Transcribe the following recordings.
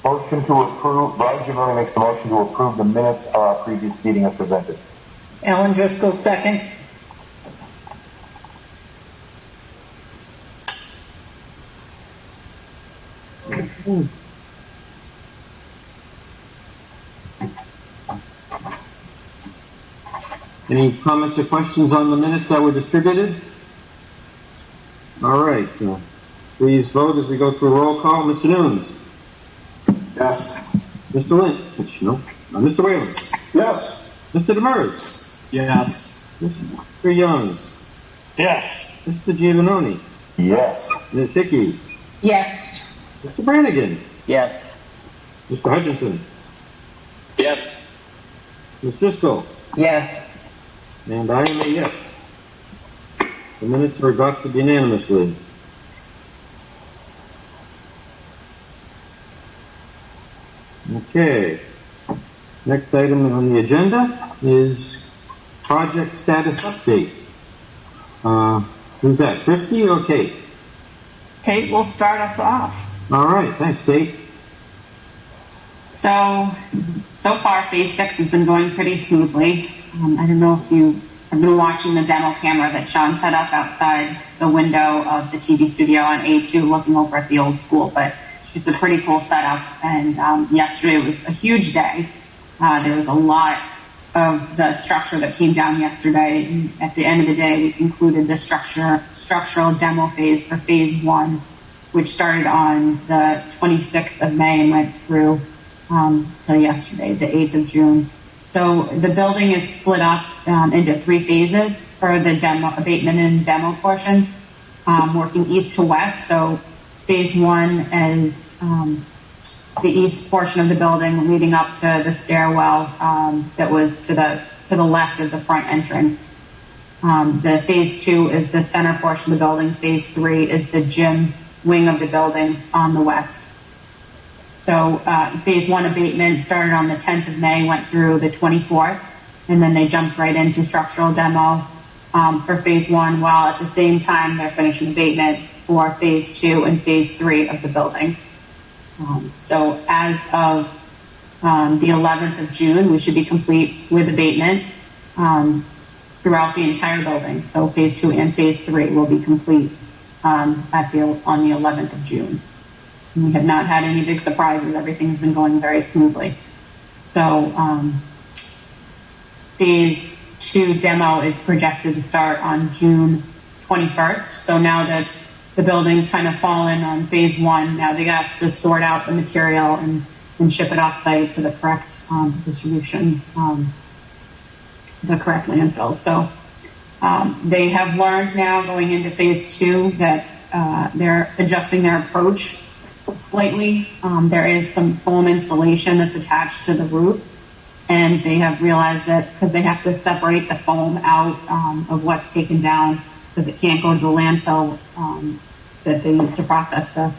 Motion to approve, Rod Giamone makes the motion to approve the minutes of our previous meeting as presented. Alan Driscoll, second. Any comments or questions on the minutes that were distributed? All right. Please vote as we go through roll call. Mr. Nunes? Yes. Mr. Lynch? No. Mr. Whalen? Yes. Mr. Demers? Yes. Mr. Young? Yes. Mr. Giovanoni? Yes. Ms. Hickey? Yes. Mr. Brannigan? Yes. Mr. Hutchinson? Yes. Ms. Driscoll? Yes. And I am a yes. The minutes are adopted unanimously. Okay. Next item on the agenda is project status update. Who's that, Christy or Kate? Kate will start us off. All right, thanks, Kate. So far, phase 6 has been going pretty smoothly. I don't know if you have been watching the demo camera that Sean set up outside the window of the TV studio on A2 looking over at the old school, but it's a pretty cool setup. And yesterday was a huge day. There was a lot of the structure that came down yesterday. And at the end of the day, we concluded the structural demo phase for phase 1, which started on the 26th of May and went through till yesterday, the 8th of June. So the building is split up into 3 phases for the demo, abatement and demo portion, working east to west. So phase 1 is the east portion of the building leading up to the stairwell that was to the left of the front entrance. The phase 2 is the center portion of the building. Phase 3 is the gym wing of the building on the west. So phase 1 abatement started on the 10th of May, went through the 24th, and then they jumped right into structural demo for phase 1, while at the same time they're finishing abatement for phase 2 and phase 3 of the building. So as of the 11th of June, we should be complete with abatement throughout the entire building. So phase 2 and phase 3 will be complete on the 11th of June. We have not had any big surprises. Everything's been going very smoothly. So phase 2 demo is projected to start on June 21st. So now that the building's kind of fallen on phase 1, now they have to sort out the material and ship it off site to the correct distribution, the correct landfill. So they have learned now going into phase 2 that they're adjusting their approach slightly. There is some foam insulation that's attached to the roof, and they have realized that because they have to separate the foam out of what's taken down, because it can't go to the landfill that they use to process the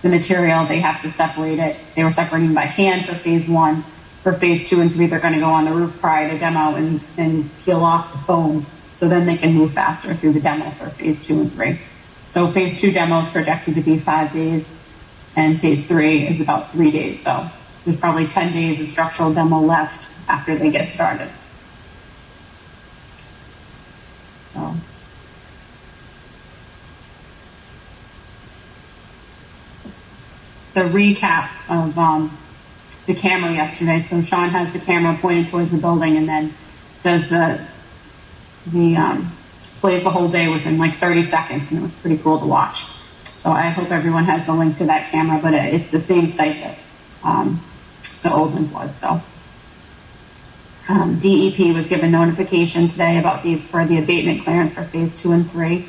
material, they have to separate it. They were separating by hand for phase 1. For phase 2 and 3, they're going to go on the roof prior to demo and peel off the foam, so then they can move faster through the demo for phase 2 and 3. So phase 2 demo is projected to be 5 days, and phase 3 is about 3 days. So there's probably 10 days of structural demo left after they get started. So. The recap of the camera yesterday. So Sean has the camera pointed towards the building and then does plays the whole day within like 30 seconds, and it was pretty cool to watch. So I hope everyone has the link to that camera, but it's the same site that the old link was. So DEP was given notification today about for the abatement clearance for phase 2 and 3.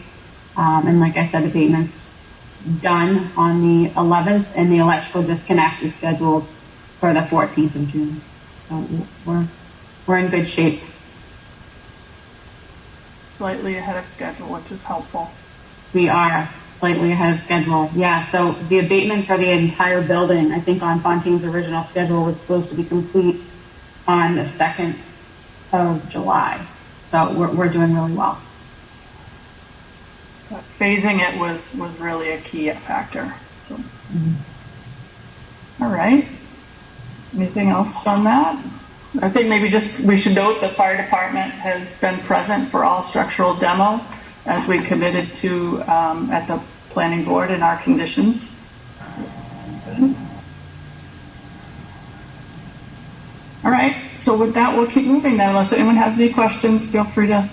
And like I said, abatement's done on the 11th, and the electrical disconnect is scheduled for the 14th of June. So we're in good shape. Slightly ahead of schedule, which is helpful. We are slightly ahead of schedule. Yeah, so the abatement for the entire building, I think on Fontaine's original schedule, was supposed to be complete on the 2nd of July. So we're doing really well. But phasing it was really a key factor. So, All right. Anything else on that? I think maybe just we should note the fire department has been present for all structural demo as we committed to at the planning board in our conditions. All right, so with that, we'll keep moving then. Unless anyone has any questions, feel free to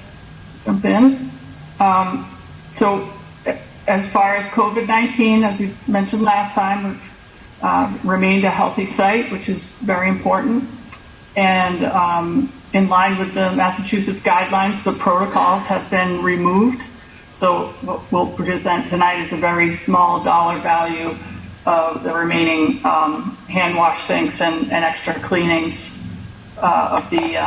jump in. So as far as COVID-19, as we mentioned last time, we've remained a healthy site, which is very important. And in line with the Massachusetts guidelines, the protocols have been removed. So what we'll present tonight is a very small dollar value of the remaining hand wash sinks and extra cleanings of the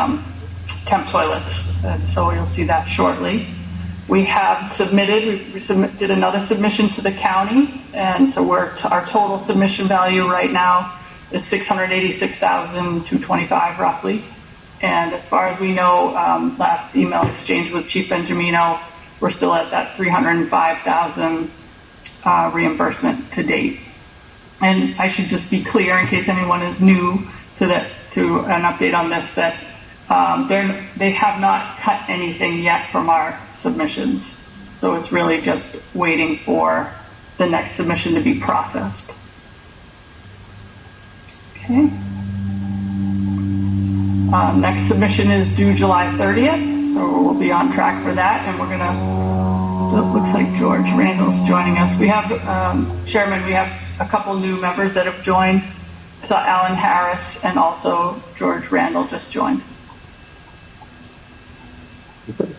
temp toilets. And so you'll see that shortly. We have submitted, did another submission to the county. And so our total submission value right now is $686,225 roughly. And as far as we know, last email exchange with Chief Benjamino, we're still at that $305,000 reimbursement to date. And I should just be clear in case anyone is new to an update on this, that they have not cut anything yet from our submissions. So it's really just waiting for the next submission to be processed. Okay. Next submission is due July 30th, so we'll be on track for that. And we're gonna, it looks like George Randall's joining us. We have, Chairman, we have a couple new members that have joined. So Alan Harris and also George Randall just joined.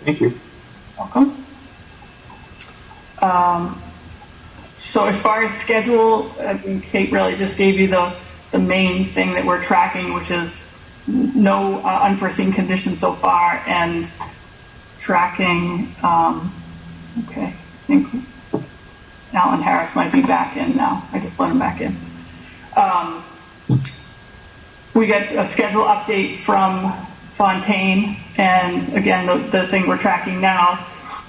Thank you. Welcome. So as far as schedule, Kate really just gave you the main thing that we're tracking, which is no unforeseen conditions so far, and tracking, okay, I think Alan Harris might be back in now. I just let him back in. We get a schedule update from Fontaine, and again, the thing we're tracking now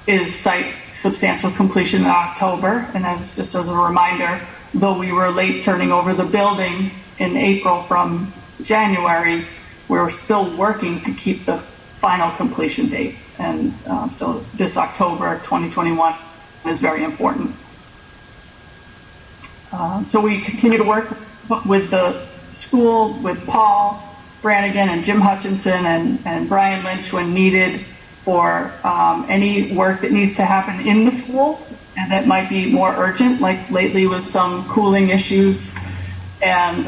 is site substantial completion in October. And just as a reminder, though we were late turning over the building in April from January, we were still working to keep the final completion date. And so this October 2021 is very important. So we continue to work with the school, with Paul Brannigan and Jim Hutchinson and Brian Lynch when needed for any work that needs to happen in the school and that might be more urgent, like lately with some cooling issues and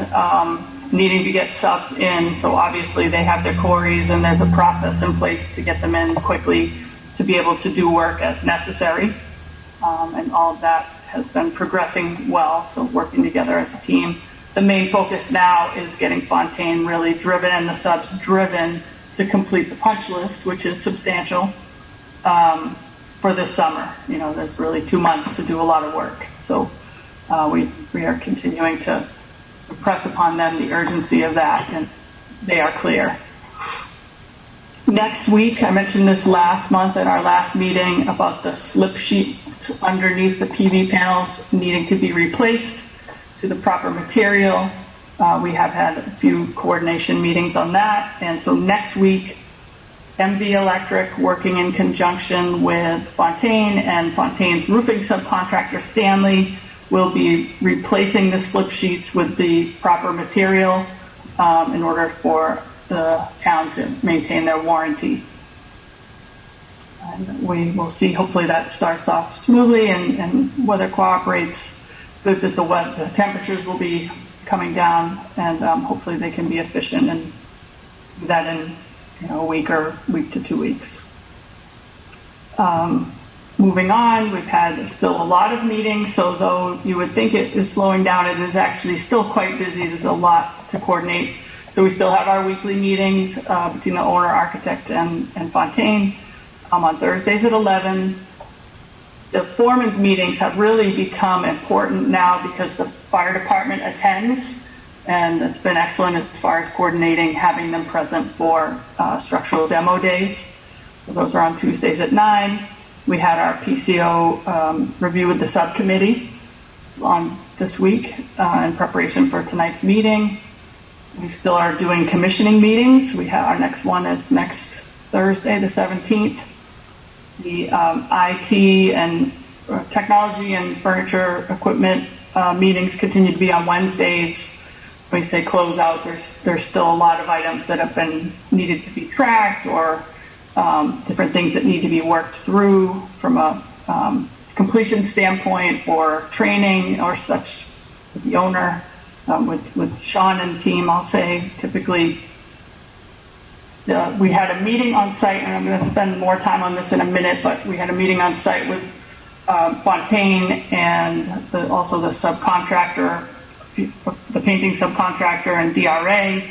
needing to get subs in. So obviously they have their quarries and there's a process in place to get them in quickly to be able to do work as necessary. And all of that has been progressing well, so working together as a team. The main focus now is getting Fontaine really driven and the subs driven to complete the punch list, which is substantial for this summer. You know, there's really 2 months to do a lot of work. So we are continuing to press upon them the urgency of that, and they are clear. Next week, I mentioned this last month at our last meeting about the slip sheets underneath the PV panels needing to be replaced to the proper material. We have had a few coordination meetings on that. And so next week, MV Electric, working in conjunction with Fontaine and Fontaine's roofing subcontractor, Stanley, will be replacing the slip sheets with the proper material in order for the town to maintain their warranty. And we will see, hopefully that starts off smoothly and weather cooperates, good that the temperatures will be coming down, and hopefully they can be efficient and do that in a week or week to 2 weeks. Moving on, we've had still a lot of meetings, so though you would think it is slowing down, it is actually still quite busy. There's a lot to coordinate. So we still have our weekly meetings between the owner, architect, and Fontaine on Thursdays at 11. The foreman's meetings have really become important now because the fire department attends, and it's been excellent as far as coordinating, having them present for structural demo days. So those are on Tuesdays at 9. We had our PCO review with the subcommittee on this week in preparation for tonight's meeting. We still are doing commissioning meetings. We have our next one is next Thursday, the 17th. The IT and technology and furniture equipment meetings continue to be on Wednesdays. When we say close out, there's still a lot of items that have been needed to be tracked, or different things that need to be worked through from a completion standpoint, or training or such with the owner. With Sean and team, I'll say typically we had a meeting on site, and I'm going to spend more time on this in a minute, but we had a meeting on site with Fontaine and also the subcontractor, the painting subcontractor, and DRA.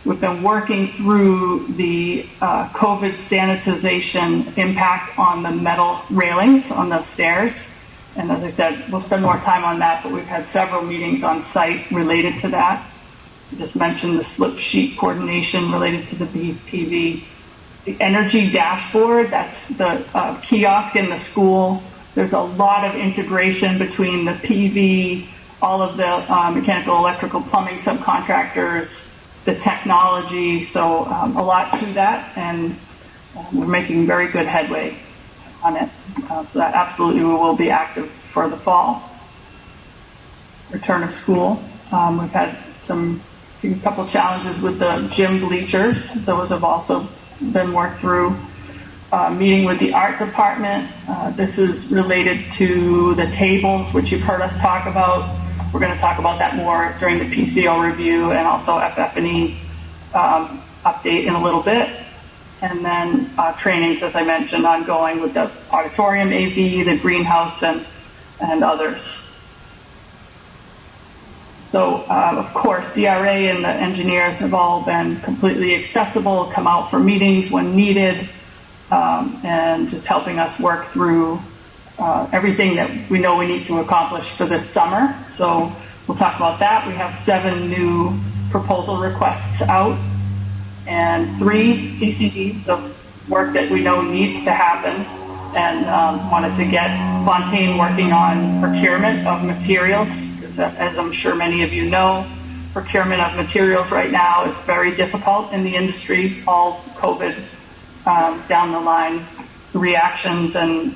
We've been working through the COVID sanitization impact on the metal railings on the stairs. And as I said, we'll spend more time on that, but we've had several meetings on site related to that. I just mentioned the slip sheet coordination related to the PV. The energy dashboard, that's the kiosk in the school. There's a lot of integration between the PV, all of the mechanical, electrical, plumbing subcontractors, the technology, so a lot to that, and we're making very good headway on it. So that absolutely will be active for the fall. Return of school. We've had a couple challenges with the gym bleachers. Those have also been worked through. Meeting with the art department. This is related to the tables, which you've heard us talk about. We're going to talk about that more during the PCO review, and also FF&E update in a little bit. And then trainings, as I mentioned, ongoing with the auditorium AV, the greenhouse, and others. So, of course, DRA and the engineers have all been completely accessible, come out for meetings when needed, and just helping us work through everything that we know we need to accomplish for this summer. So we'll talk about that. We have 7 new proposal requests out, and 3 CCD, the work that we know needs to happen, and wanted to get Fontaine working on procurement of materials, because as I'm sure many of you know, procurement of materials right now is very difficult in the industry, all COVID down the line reactions and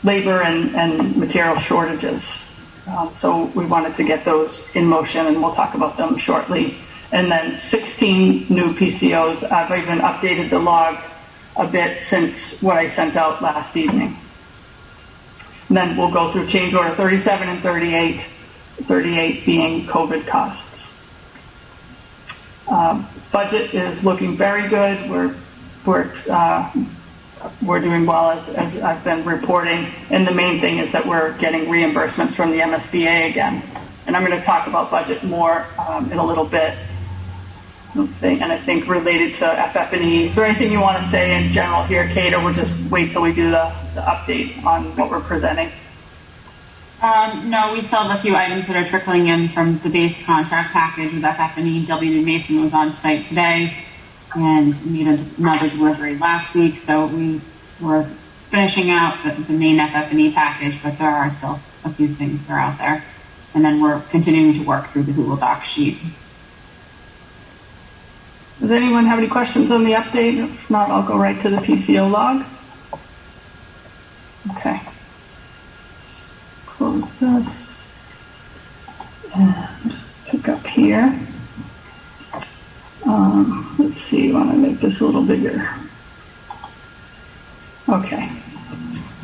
labor and material shortages. So we wanted to get those in motion, and we'll talk about them shortly. And then 16 new PCOs. I've even updated the log a bit since what I sent out last evening. And then we'll go through change order 37 and 38, 38 being COVID costs. Budget is looking very good. We're doing well, as I've been reporting, and the main thing is that we're getting reimbursements from the MSBA again. And I'm going to talk about budget more in a little bit. And I think related to FF&E. Is there anything you want to say in general here, Kate, or we'll just wait till we do the update on what we're presenting? No, we still have a few items that are trickling in from the base contract package with FF&E. WB Mason was on site today and made another delivery last week, so we were finishing out the main FF&E package, but there are still a few things that are out there. And then we're continuing to work through the Google Docs sheet. Does anyone have any questions on the update? If not, I'll go right to the PCO log. Okay. Close this and pick up here. Let's see, I want to make this a little bigger. Okay.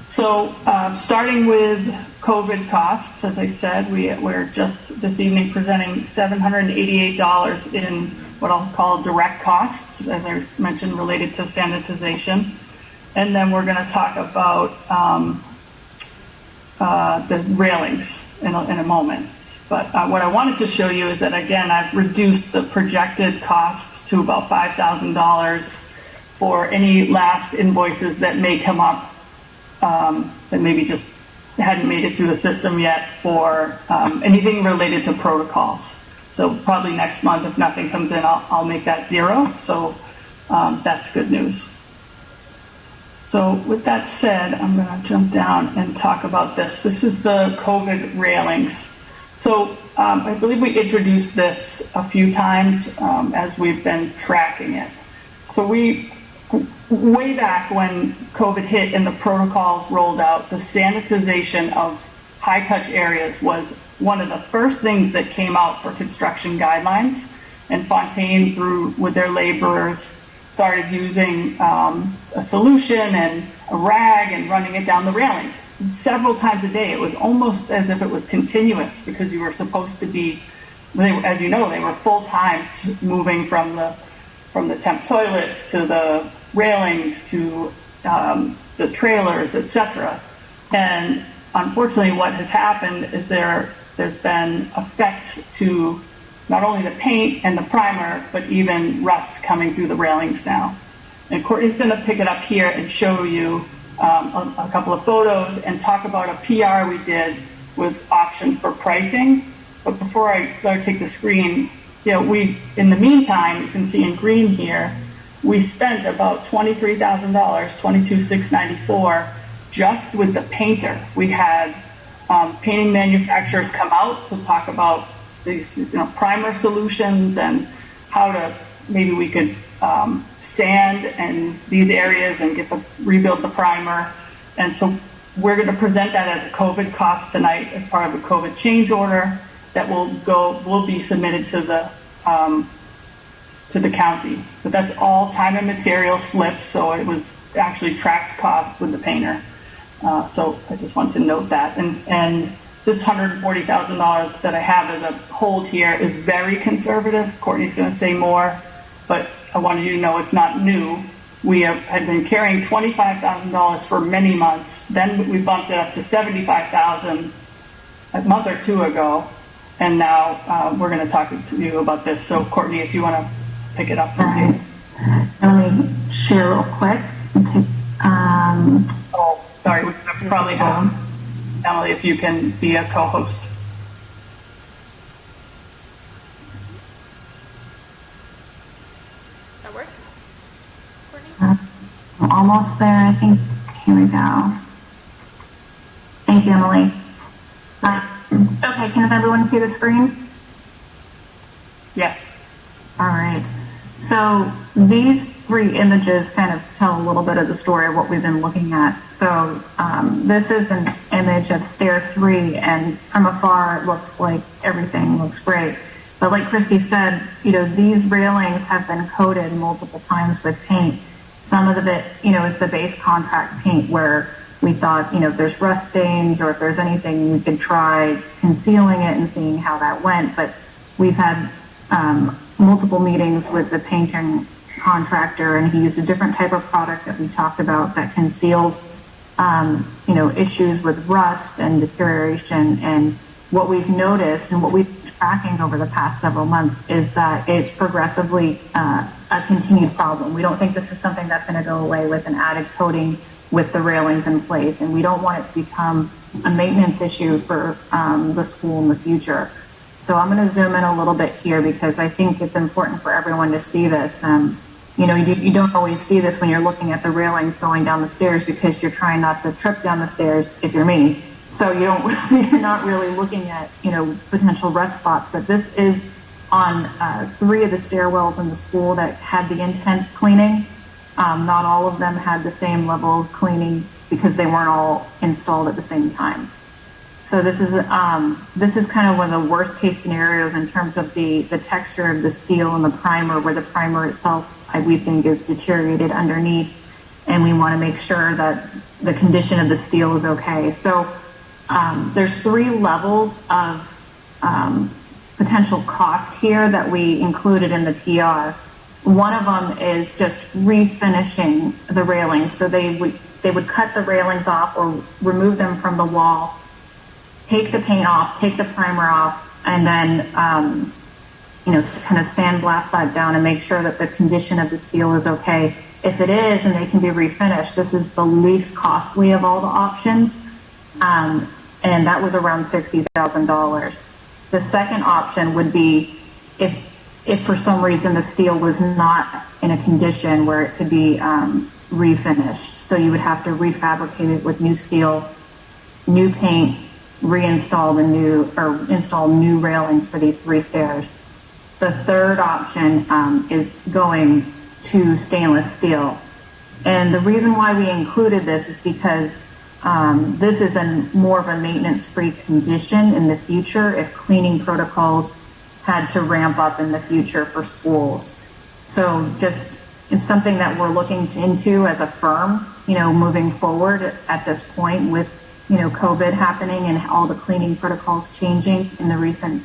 So starting with COVID costs, as I said, we're just this evening presenting $788 in what I'll call direct costs, as I mentioned, related to sanitization. And then we're going to talk about the railings in a moment. But what I wanted to show you is that, again, I've reduced the projected costs to about $5,000 for any last invoices that may come up that maybe just hadn't made it through the system yet for anything related to protocols. So probably next month, if nothing comes in, I'll make that 0. So that's good news. So with that said, I'm going to jump down and talk about this. This is the COVID railings. So I believe we introduced this a few times as we've been tracking it. So way back when COVID hit and the protocols rolled out, the sanitization of high-touch areas was one of the first things that came out for construction guidelines. And Fontaine, with their laborers, started using a solution and a rag and running it down the railings several times a day. It was almost as if it was continuous because you were supposed to be, as you know, they were full time moving from the temp toilets to the railings to the trailers, etc. And unfortunately, what has happened is there's been effects to not only the paint and the primer, but even rust coming through the railings now. And Courtney's going to pick it up here and show you a couple of photos and talk about a PR we did with options for pricing. But before I take the screen, in the meantime, you can see in green here, we spent about $23,000, $22,694, just with the painter. We had painting manufacturers come out to talk about these primer solutions and how to maybe we could sand and these areas and rebuild the primer. And so we're going to present that as a COVID cost tonight as part of a COVID change order that will be submitted to the county. But that's all time and material slips, so it was actually tracked cost with the painter. So I just want to note that. And this $140,000 that I have as a hold here is very conservative. Courtney's going to say more, but I wanted you to know it's not new. We had been carrying $25,000 for many months. Then we bumped it up to $75,000 a month or two ago. And now we're going to talk to you about this. So Courtney, if you want to pick it up from here. Let me share real quick. And take, sorry, we have to probably have Emily, if you can be a co-host. Does that work? Courtney? I'm almost there, I think. Here we go. Thank you, Emily. Okay, can everyone see the screen? Yes. All right. So these three images kind of tell a little bit of the story of what we've been looking at. So this is an image of stair 3, and from afar it looks like everything looks great. But like Christy said, these railings have been coated multiple times with paint. Some of it, is the base contract paint where we thought, if there's rust stains or if there's anything, we could try concealing it and seeing how that went. But we've had multiple meetings with the painting contractor, and he used a different type of product that we talked about that conceals, issues with rust and deterioration. And what we've noticed and what we've been tracking over the past several months is that it's progressively a continued problem. We don't think this is something that's going to go away with an added coating with the railings in place, and we don't want it to become a maintenance issue for the school in the future. So I'm going to zoom in a little bit here because I think it's important for everyone to see this. You don't always see this when you're looking at the railings going down the stairs because you're trying not to trip down the stairs if you're me. So you're not really looking at, potential rust spots. But this is on 3 of the stairwells in the school that had the intense cleaning. Not all of them had the same level of cleaning because they weren't all installed at the same time. So this is kind of one of the worst case scenarios in terms of the texture of the steel and the primer, where the primer itself, we think, is deteriorated underneath, and we want to make sure that the condition of the steel is okay. So there's 3 levels of potential cost here that we included in the PR. One of them is just refinishing the railings. So they would cut the railings off or remove them from the wall, take the paint off, take the primer off, and then, kind of sandblast that down and make sure that the condition of the steel is okay. If it is, and they can be refinished, this is the least costly of all the options. And that was around $60,000. The second option would be if for some reason the steel was not in a condition where it could be refinished. So you would have to refabricate it with new steel, new paint, reinstall install new railings for these 3 stairs. The third option is going to stainless steel. And the reason why we included this is because this is more of a maintenance-free condition in the future if cleaning protocols had to ramp up in the future for schools. So it's something that we're looking into as a firm, moving forward at this point with, COVID happening and all the cleaning protocols changing in the recent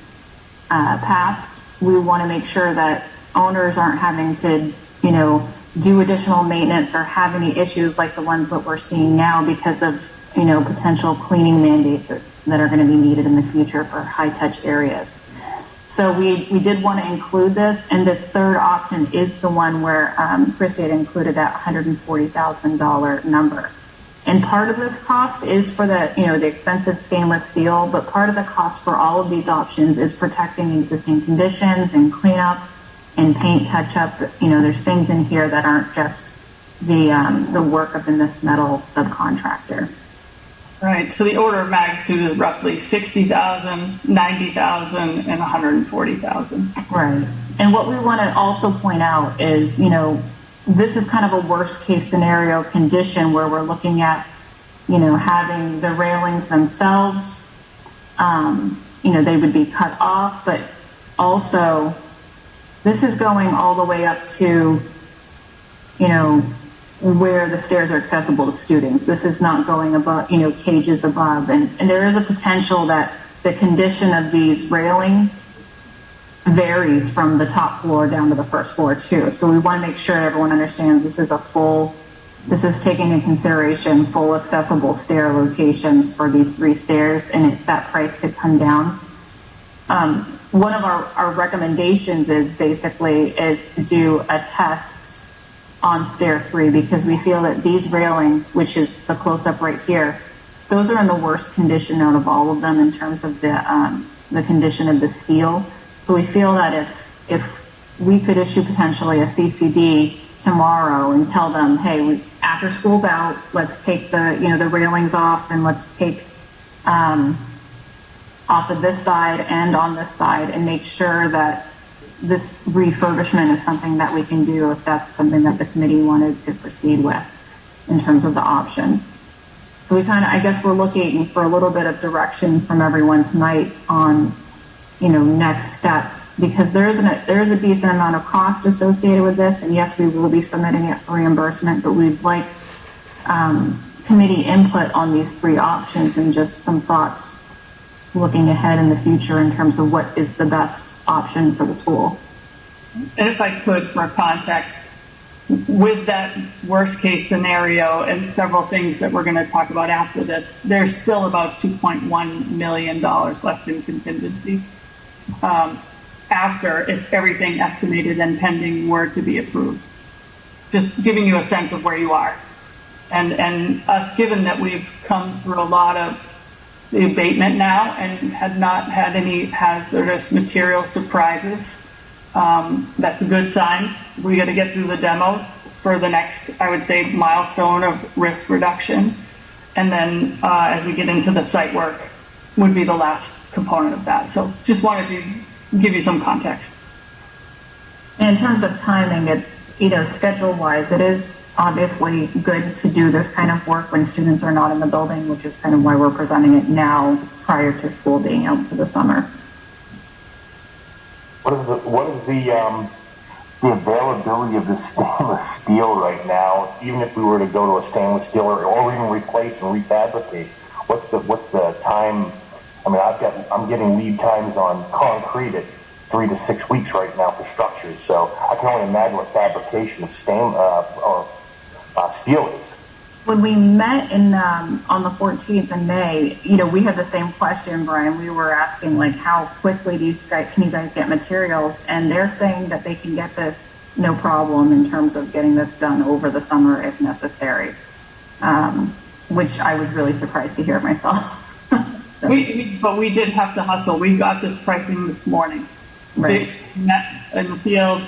past. We want to make sure that owners aren't having to, do additional maintenance or have any issues like the ones that we're seeing now because of, potential cleaning mandates that are going to be needed in the future for high-touch areas. So we did want to include this, and this third option is the one where Christy had included that $140,000 number. And part of this cost is for the expensive stainless steel, but part of the cost for all of these options is protecting existing conditions and cleanup and paint touch-up. There's things in here that aren't just the work of the Miss Metal subcontractor. Right, so the order of magnitude is roughly $60,000, $90,000, and $140,000. Right. And what we want to also point out is, this is kind of a worst case scenario condition where we're looking at, having the railings themselves, they would be cut off, but also this is going all the way up to, where the stairs are accessible to students. This is not going above, cages above. And there is a potential that the condition of these railings varies from the top floor down to the first floor too. So we want to make sure everyone understands this is taking into consideration full accessible stair locations for these 3 stairs, and that price could come down. One of our recommendations is to do a test on stair 3 because we feel that these railings, which is the close-up right here, those are in the worst condition out of all of them in terms of the condition of the steel. So we feel that if we could issue potentially a CCD tomorrow and tell them, hey, after school's out, let's take the railings off and let's take off of this side and on this side and make sure that this refurbishment is something that we can do if that's something that the committee wanted to proceed with in terms of the options. So I guess we're looking for a little bit of direction from everyone tonight on, next steps, because there is a decent amount of cost associated with this. And yes, we will be submitting it for reimbursement, but we'd like committee input on these 3 options and just some thoughts looking ahead in the future in terms of what is the best option for the school. And if I could, for context, with that worst case scenario and several things that we're going to talk about after this, there's still about $2.1 million left in contingency after if everything estimated and pending were to be approved. Just giving you a sense of where you are. And us, given that we've come through a lot of the abatement now and had not had any hazardous material surprises, that's a good sign. We got to get through the demo for the next, I would say, milestone of risk reduction. And then as we get into the site work would be the last component of that. So just wanted to give you some context. In terms of timing, it's, schedule-wise, it is obviously good to do this kind of work when students are not in the building, which is kind of why we're presenting it now prior to school being out for the summer. What is the availability of this stainless steel right now? Even if we were to go to a stainless steel or even replace and refabricate, what's the time? I mean, I'm getting lead times on concrete at 3 to 6 weeks right now for structures. So I can only imagine what fabrication of steel is. When we met on the 14th in May, we had the same question, Brian. We were asking, how quickly can you guys get materials? And they're saying that they can get this no problem in terms of getting this done over the summer if necessary, which I was really surprised to hear myself. But we did have to hustle. We got this pricing this morning. Right. They met in the field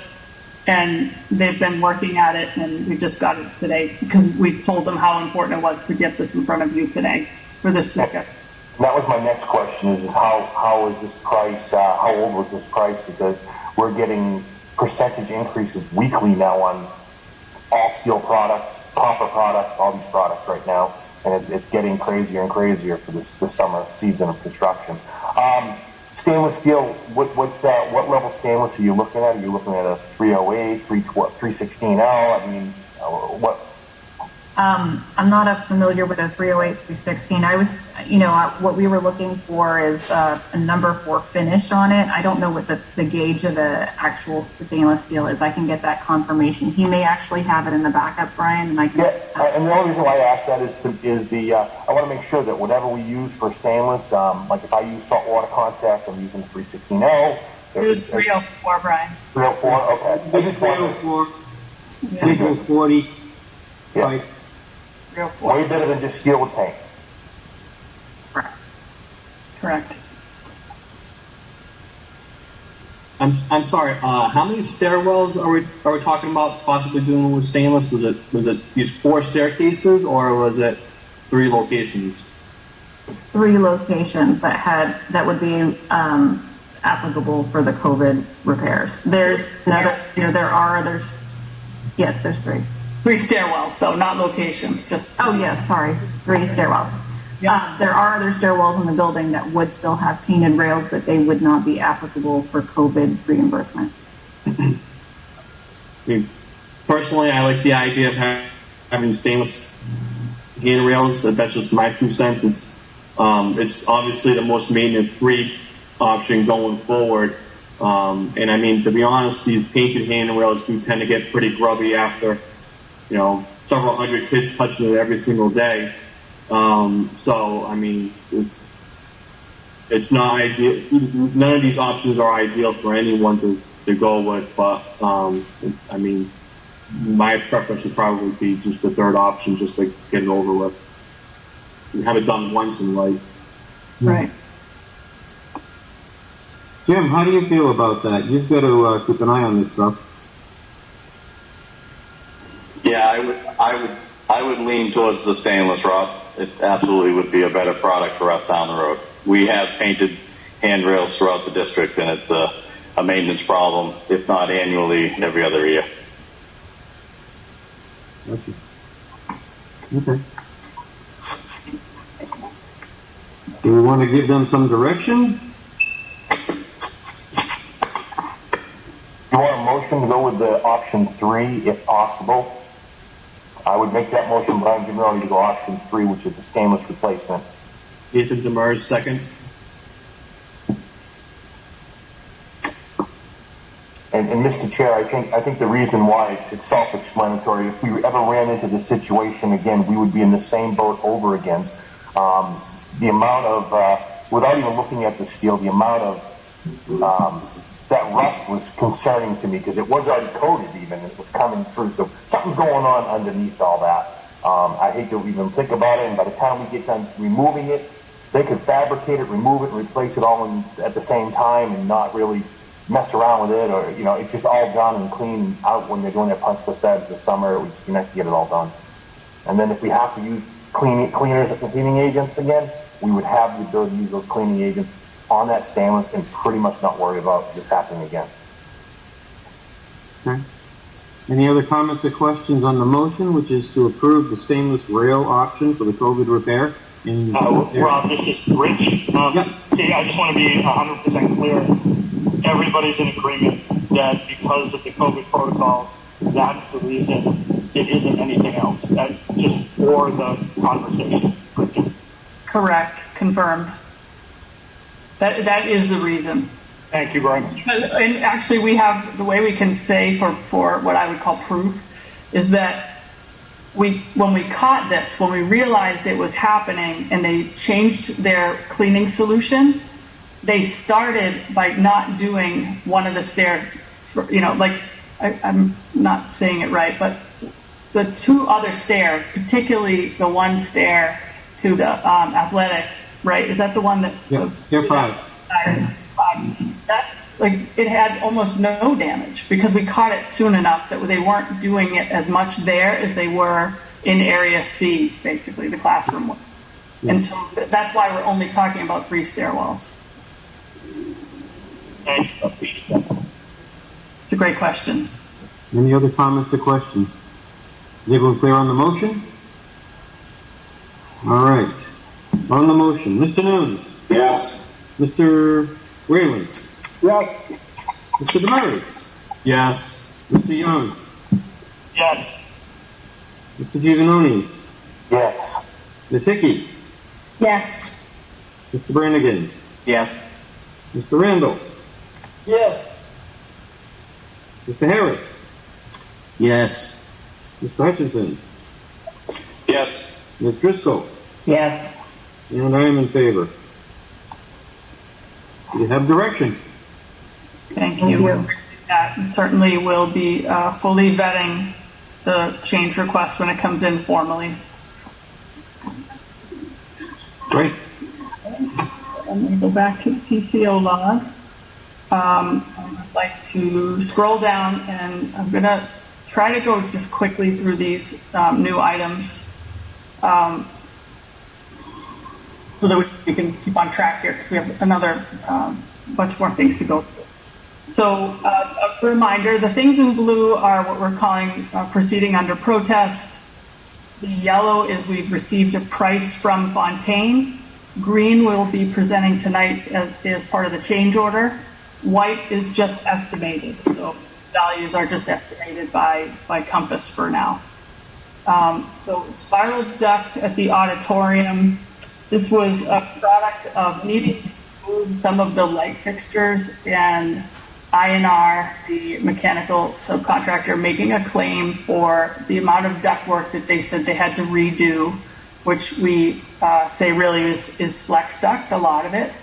and they've been working at it, and we just got it today because we told them how important it was to get this in front of you today for this discussion. that was my next question: is how is this price? How old was this price? Because we're getting percentage increases weekly now on all steel products, copper products, all these products right now, and it's getting crazier and crazier for this summer season of construction. Stainless steel, what level stainless are you looking at? Are you looking at a 308, 316L? I mean, what? I'm not familiar with a 308, 316. I was, what we were looking for is a number 4 finish on it. I don't know what the gauge of the actual stainless steel is. I can get that confirmation. He may actually have it in the backup, Brian, and I can. Yeah, and the only reason why I asked that is I want to make sure that whatever we use for stainless, like if I use saltwater contact, I'm using 316L. It was 304, Brian. 304, okay. I just 304, Signal 40, yeah. right. 304. Way better than just steel with paint. Correct. I'm sorry. How many stairwells are we talking about possibly doing with stainless? Was it these 4 staircases, or was it 3 locations? It's 3 locations that would be applicable for the COVID repairs. There's another, there are others. Yes, there's 3. 3 stairwells, though, not locations. Just Oh, yes, sorry. 3 stairwells. Yeah. There are other stairwells in the building that would still have painted rails, but they would not be applicable for COVID reimbursement. I mean, personally, I like the idea of having stainless handrails. That's just my 2 cents. It's obviously the most maintenance-free option going forward. And I mean, to be honest, these painted handrails do tend to get pretty grubby after, several hundred kids touching it every single day. So, I mean, it's not ideal. None of these options are ideal for anyone to go with, but, I mean, my preference would probably be just the 3rd option, just to get it over with. And have it done once in life. right. Jim, how do you feel about that? You've got to keep an eye on this stuff. Yeah, I would lean towards the stainless, Rob. It absolutely would be a better product for us down the road. We have painted handrails throughout the district, and it's a maintenance problem, if not annually, every other year. Gotcha. Okay. Do we want to give them some direction? You want a motion to go with the option 3, if possible? I would make that motion, Brian Gimeroni, to go option 3, which is the stainless replacement. Ethan Demers, second. And Mr. Chair, I think the reason why it's self-explanatory. If we ever ran into this situation again, we would be in the same boat over again. The amount of, without even looking at the steel, the amount of that rust was concerning to me because it was already coated even. It was coming through. So something's going on underneath all that. I hate to even think about it. And by the time we get done removing it, they could fabricate it, remove it, and replace it all at the same time and not really mess around with it. Or, it's just all done and clean out when they're doing their punch list ads this summer. We just have to get it all done. And then if we have to use cleaners and cleaning agents again, we would have the ability to use those cleaning agents on that stainless and pretty much not worry about this happening again. Okay. Any other comments or questions on the motion, which is to approve the stainless rail option for the COVID repair? Rob, this is Rich. See, I just want to be 100% clear. Everybody's in agreement that because of the COVID protocols, that's the reason. It isn't anything else. Just for the conversation, Kristen. Correct. Confirmed. That is the reason. Thank you very much. And actually, we have the way we can say for what I would call proof is that when we caught this, when we realized it was happening, and they changed their cleaning solution, they started by not doing one of the stairs. I'm not saying it right, but the 2 other stairs, particularly the one stair to the athletic. Right? Is that the one that? Yeah, stair 5. That's it had almost no damage because we caught it soon enough that they weren't doing it as much there as they were in area C, basically the classroom. And so that's why we're only talking about 3 stairwells. Thank you, I appreciate that. It's a great question. Any other comments or questions? Is everyone clear on the motion? All right. On the motion, Mr. Nunes. Yes. Mr. Whalen. Yes. Mr. Demers. Yes. Mr. Young. Yes. Mr. Giovanoni. Yes. Ms. Hickey. Yes. Mr. Brannigan. Yes. Mr. Randall. Yes. Mr. Harris. Yes. Mr. Hutchinson. Yes. Ms. Driscoll. Yes. And I am in favor. You have direction. Thank Thank you. you. That certainly will be fully vetting the change request when it comes in formally. Great. I'm going to go back to the PCO log. I'd like to scroll down, and I'm going to try to go just quickly through these new items so that we can keep on track here, because we have another bunch more things to go through. So a reminder, the things in blue are what we're calling proceeding under protest. The yellow is we've received a price from Fontaine. Green will be presenting tonight as part of the change order. White is just estimated, so values are just estimated by Compass for now. So spiral duct at the auditorium. This was a product of needing to move some of the light fixtures, and INR, the mechanical subcontractor, making a claim for the amount of duct work that they said they had to redo, which we say really is flex duct, a lot of it.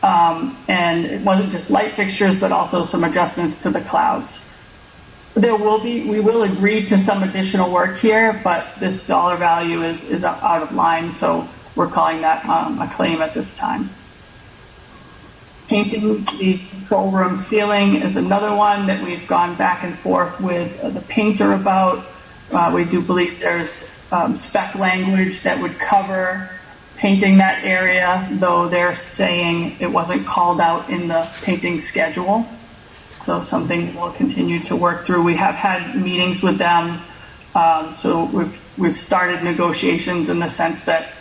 And it wasn't just light fixtures, but also some adjustments to the clouds. We will agree to some additional work here, but this dollar value is out of line, so we're calling that a claim at this time. Painting the control room ceiling is another one that we've gone back and forth with the painter about. We do believe there's spec language that would cover painting that area, though they're saying it wasn't called out in the painting schedule. So something we'll continue to work through. We have had meetings with them, so we've started negotiations in the sense that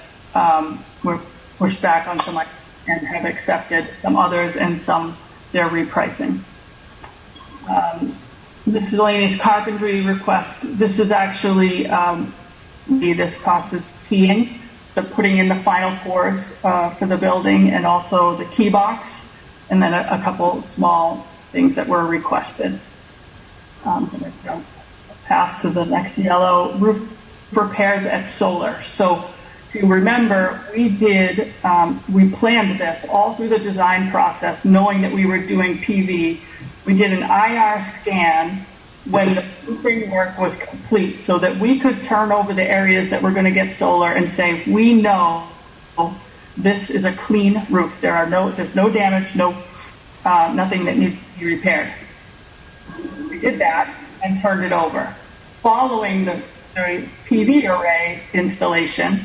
we're pushed back on some and have accepted some others, and some they're repricing. Miscellaneous carpentry request. This is actually this cost is keying, the putting in the final pours for the building, and also the key box, and then a couple small things that were requested. I'm going to pass to the next yellow. Roof repairs at solar. So if you remember, we planned this all through the design process, knowing that we were doing PV. We did an IR scan when the roofing work was complete, so that we could turn over the areas that were going to get solar and say, we know this is a clean roof. There's no damage, nothing that needs to be repaired. We did that and turned it over. Following the PV array installation,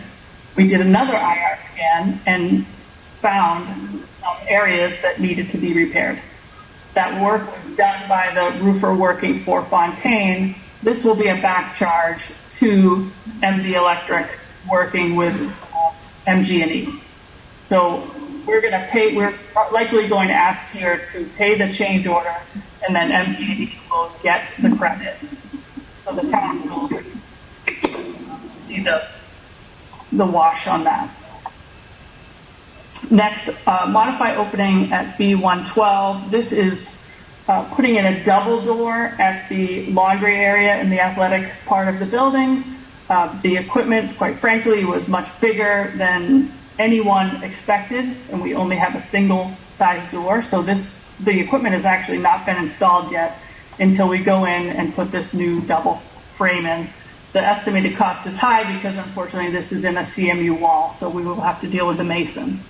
we did another IR scan and found some areas that needed to be repaired. That work was done by the roofer working for Fontaine. This will be a back charge to MD Electric working with MG&E. So we're likely going to ask here to pay the change order, and then MG&E will get the credit. So the town will see the wash on that. Next, modify opening at B112. This is putting in a double door at the laundry area in the athletic part of the building. The equipment, quite frankly, was much bigger than anyone expected, and we only have a single size door. So the equipment has actually not been installed yet until we go in and put this new double frame in. The estimated cost is high because unfortunately this is in a CMU wall, so we will have to deal with the mason.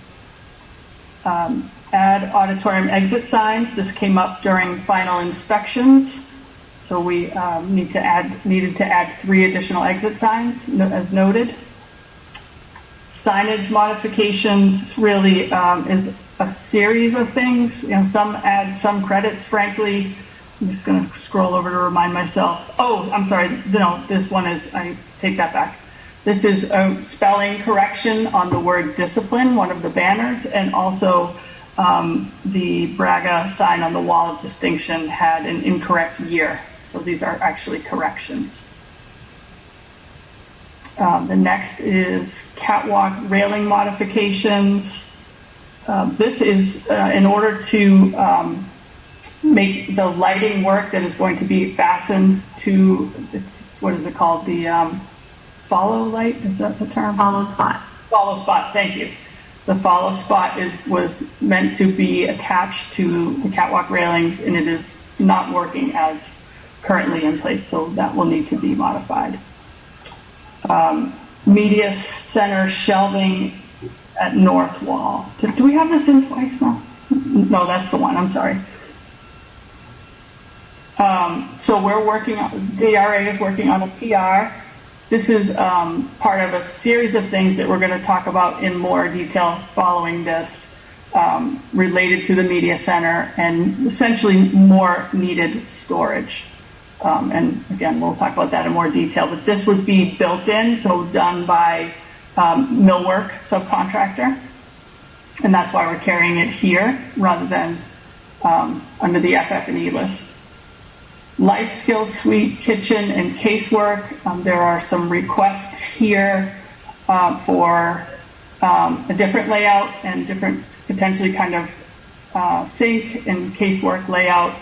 Add auditorium exit signs. This came up during final inspections, so we needed to add 3 additional exit signs as noted. Signage modifications really is a series of things. Some add some credits, frankly. I'm just going to scroll over to remind myself. Oh, I'm sorry. No, this one is, I take that back. This is a spelling correction on the word discipline, one of the banners, and also the Braga sign on the wall of distinction had an incorrect year. So these are actually corrections. The next is catwalk railing modifications. This is in order to make the lighting work that is going to be fastened to, what is it called? The follow light, is that the term? Follow spot. Follow spot, thank you. The follow spot was meant to be attached to the catwalk railings, and it is not working as currently in place, so that will need to be modified. Media center shelving at north wall. Do we have this in twice now? No, that's the one, I'm sorry. So we're working on, DRA is working on a PR. This is part of a series of things that we're going to talk about in more detail following this, related to the media center and essentially more needed storage. And again, we'll talk about that in more detail, but this would be built in, so done by millwork subcontractor. And that's why we're carrying it here rather than under the FF&E list. Life Skill Suite, kitchen, and casework. There are some requests here for a different layout and different potentially kind of sink and casework layout.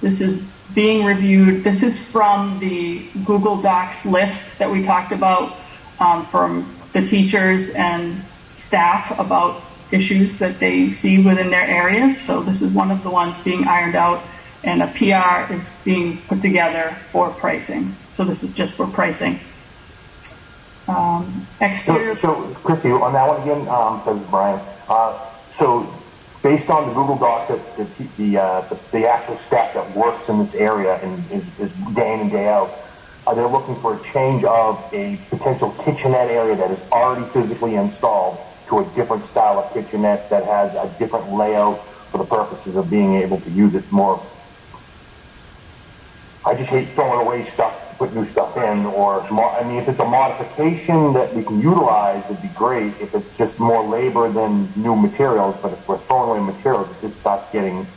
This is being reviewed. This is from the Google Docs list that we talked about from the teachers and staff about issues that they see within their areas. So this is one of the ones being ironed out, and a PR is being put together for pricing. So this is just for pricing. Exterior. So Chrissy, on that one again, says Brian. So based on the Google Docs, the actual staff that works in this area and is day in and day out, they're looking for a change of a potential kitchenette area that is already physically installed to a different style of kitchenette that has a different layout for the purposes of being able to use it more. I just hate throwing away stuff to put new stuff in, or, I mean, if it's a modification that we can utilize, it'd be great. If it's just more labor than new materials, but if we're throwing away materials, it just starts getting,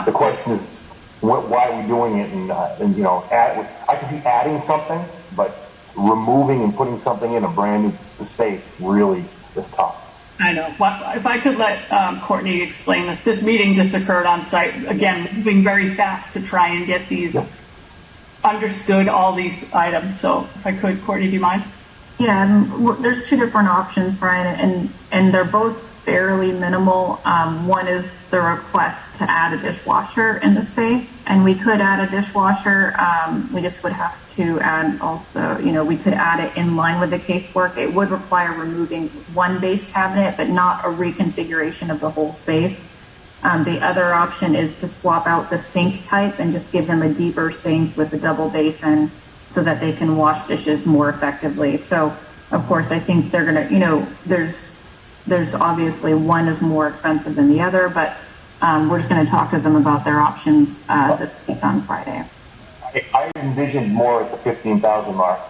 the question is, why are we doing it? And I can see adding something, but removing and putting something in a brand new space really is tough. I know. Well, if I could let Courtney explain this. This meeting just occurred on site. Again, moving very fast to try and get these understood, all these items. So if I could, Courtney, do you mind? Yeah, there's two different options, Brian, and they're both fairly minimal. One is the request to add a dishwasher in the space, and we could add a dishwasher. We just would have to add also, we could add it in line with the casework. It would require removing one base cabinet, but not a reconfiguration of the whole space. The other option is to swap out the sink type and just give them a deeper sink with a double basin so that they can wash dishes more effectively. So, of course, I think they're going to, there's obviously one is more expensive than the other, but we're just going to talk to them about their options this week on Friday. I envisioned more at the 15,000 mark.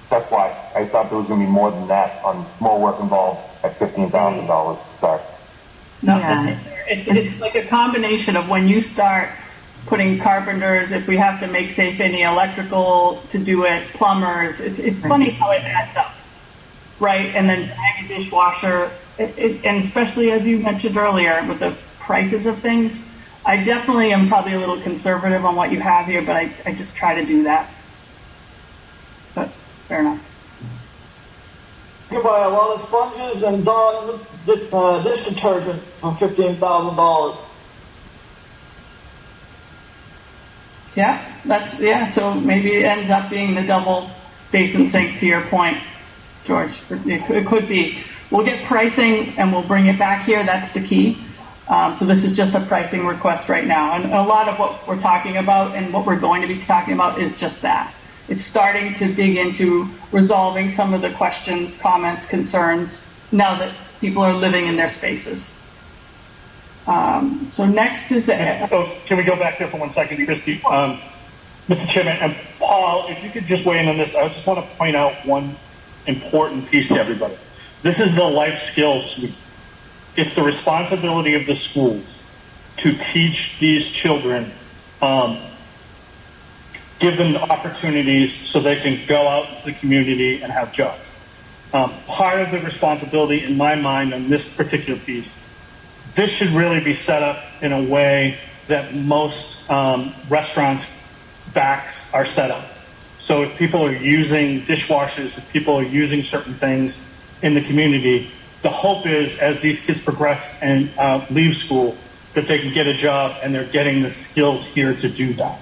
That's why I thought there was going to be more than that, on more work involved at $15,000 to start. No, Yeah. it's like a combination of when you start putting carpenters, if we have to make safe any electrical to do it, plumbers, it's funny how it adds up, right? And then buying a dishwasher, and especially as you mentioned earlier with the prices of things, I definitely am probably a little conservative on what you have here, but I just try to do that. But fair enough. You buy a lot of sponges and Dawn dish detergent for $15,000. Yeah, so maybe it ends up being the double basin sink, to your point, George. It could be. We'll get pricing and we'll bring it back here. That's the key. So this is just a pricing request right now. And a lot of what we're talking about and what we're going to be talking about is just that. it's starting to dig into resolving some of the questions, comments, concerns, now that people are living in their spaces. So next is can we go back there for 1 second, Christy? Mr. Chairman, and Paul, if you could just weigh in on this, I just want to point out one important piece to everybody. This is the life skills suite. It's the responsibility of the schools to teach these children, give them the opportunities so they can go out into the community and have jobs. Part of the responsibility in my mind on this particular piece, this should really be set up in a way that most restaurants' backs are set up. So if people are using dishwashers, if people are using certain things in the community, the hope is as these kids progress and leave school, that they can get a job and they're getting the skills here to do that.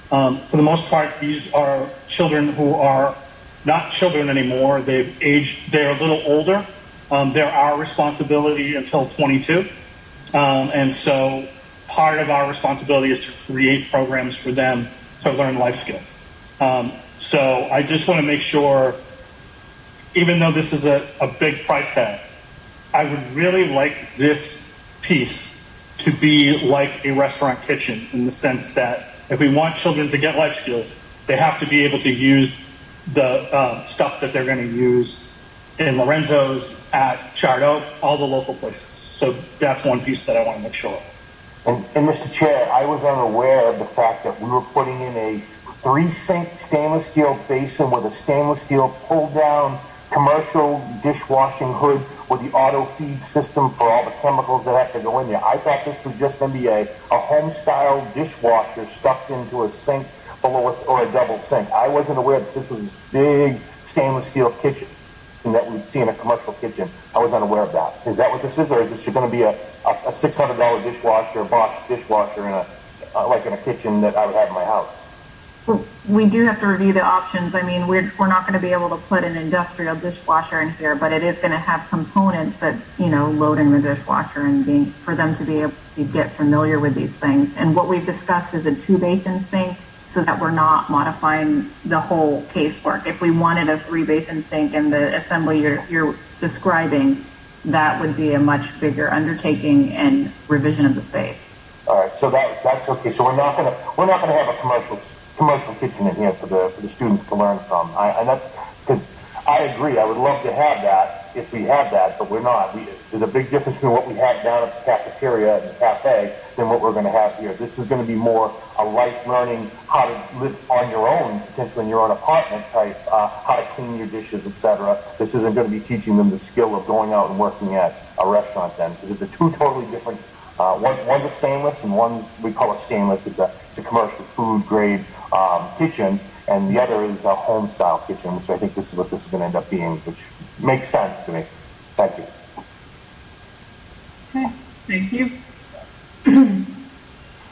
For the most part, these are children who are not children anymore. They've aged, they're a little older. They're our responsibility until 22. And so part of our responsibility is to create programs for them to learn life skills. So I just want to make sure, even though this is a big price tag, I would really like this piece to be like a restaurant kitchen in the sense that if we want children to get life skills, they have to be able to use the stuff that they're going to use in Lorenzo's, at Charred Oak, all the local places. So that's one piece that I want to make sure of. And Mr. Chair, I was unaware of the fact that we were putting in a 3-sink stainless steel basin with a stainless steel pull-down commercial dishwashing hood with the auto feed system for all the chemicals that have to go in there. I thought this was just going to be a home-style dishwasher stuffed into a sink below us, or a double sink. I wasn't aware that this was this big stainless steel kitchen that we'd see in a commercial kitchen. I was unaware of that. Is that what this is, or is this going to be a $600 dishwasher, Bosch dishwasher in a kitchen that I would have in my house? Well, we do have to review the options. I mean, we're not going to be able to put an industrial dishwasher in here, but it is going to have components that, loading the dishwasher and for them to be able to get familiar with these things. And what we've discussed is a 2-basin sink, so that we're not modifying the whole casework. If we wanted a 3-basin sink in the assembly you're describing, that would be a much bigger undertaking and revision of the space. All right, so that's okay. So we're not gonna have a commercial kitchen in here for the students to learn from. And that's because I agree. I would love to have that if we had that, but we're not. There's a big difference between what we have down at the cafeteria and the cafe than what we're going to have here. This is going to be more a life learning how to live on your own, potentially in your own apartment type, how to clean your dishes, etc. This isn't going to be teaching them the skill of going out and working at a restaurant then, because it's a two totally different. One's a stainless and one's, we call it stainless. It's a commercial food grade kitchen, and the other is a home style kitchen, which I think this is what this is going to end up being, which makes sense to me. Thank you. Okay, thank you.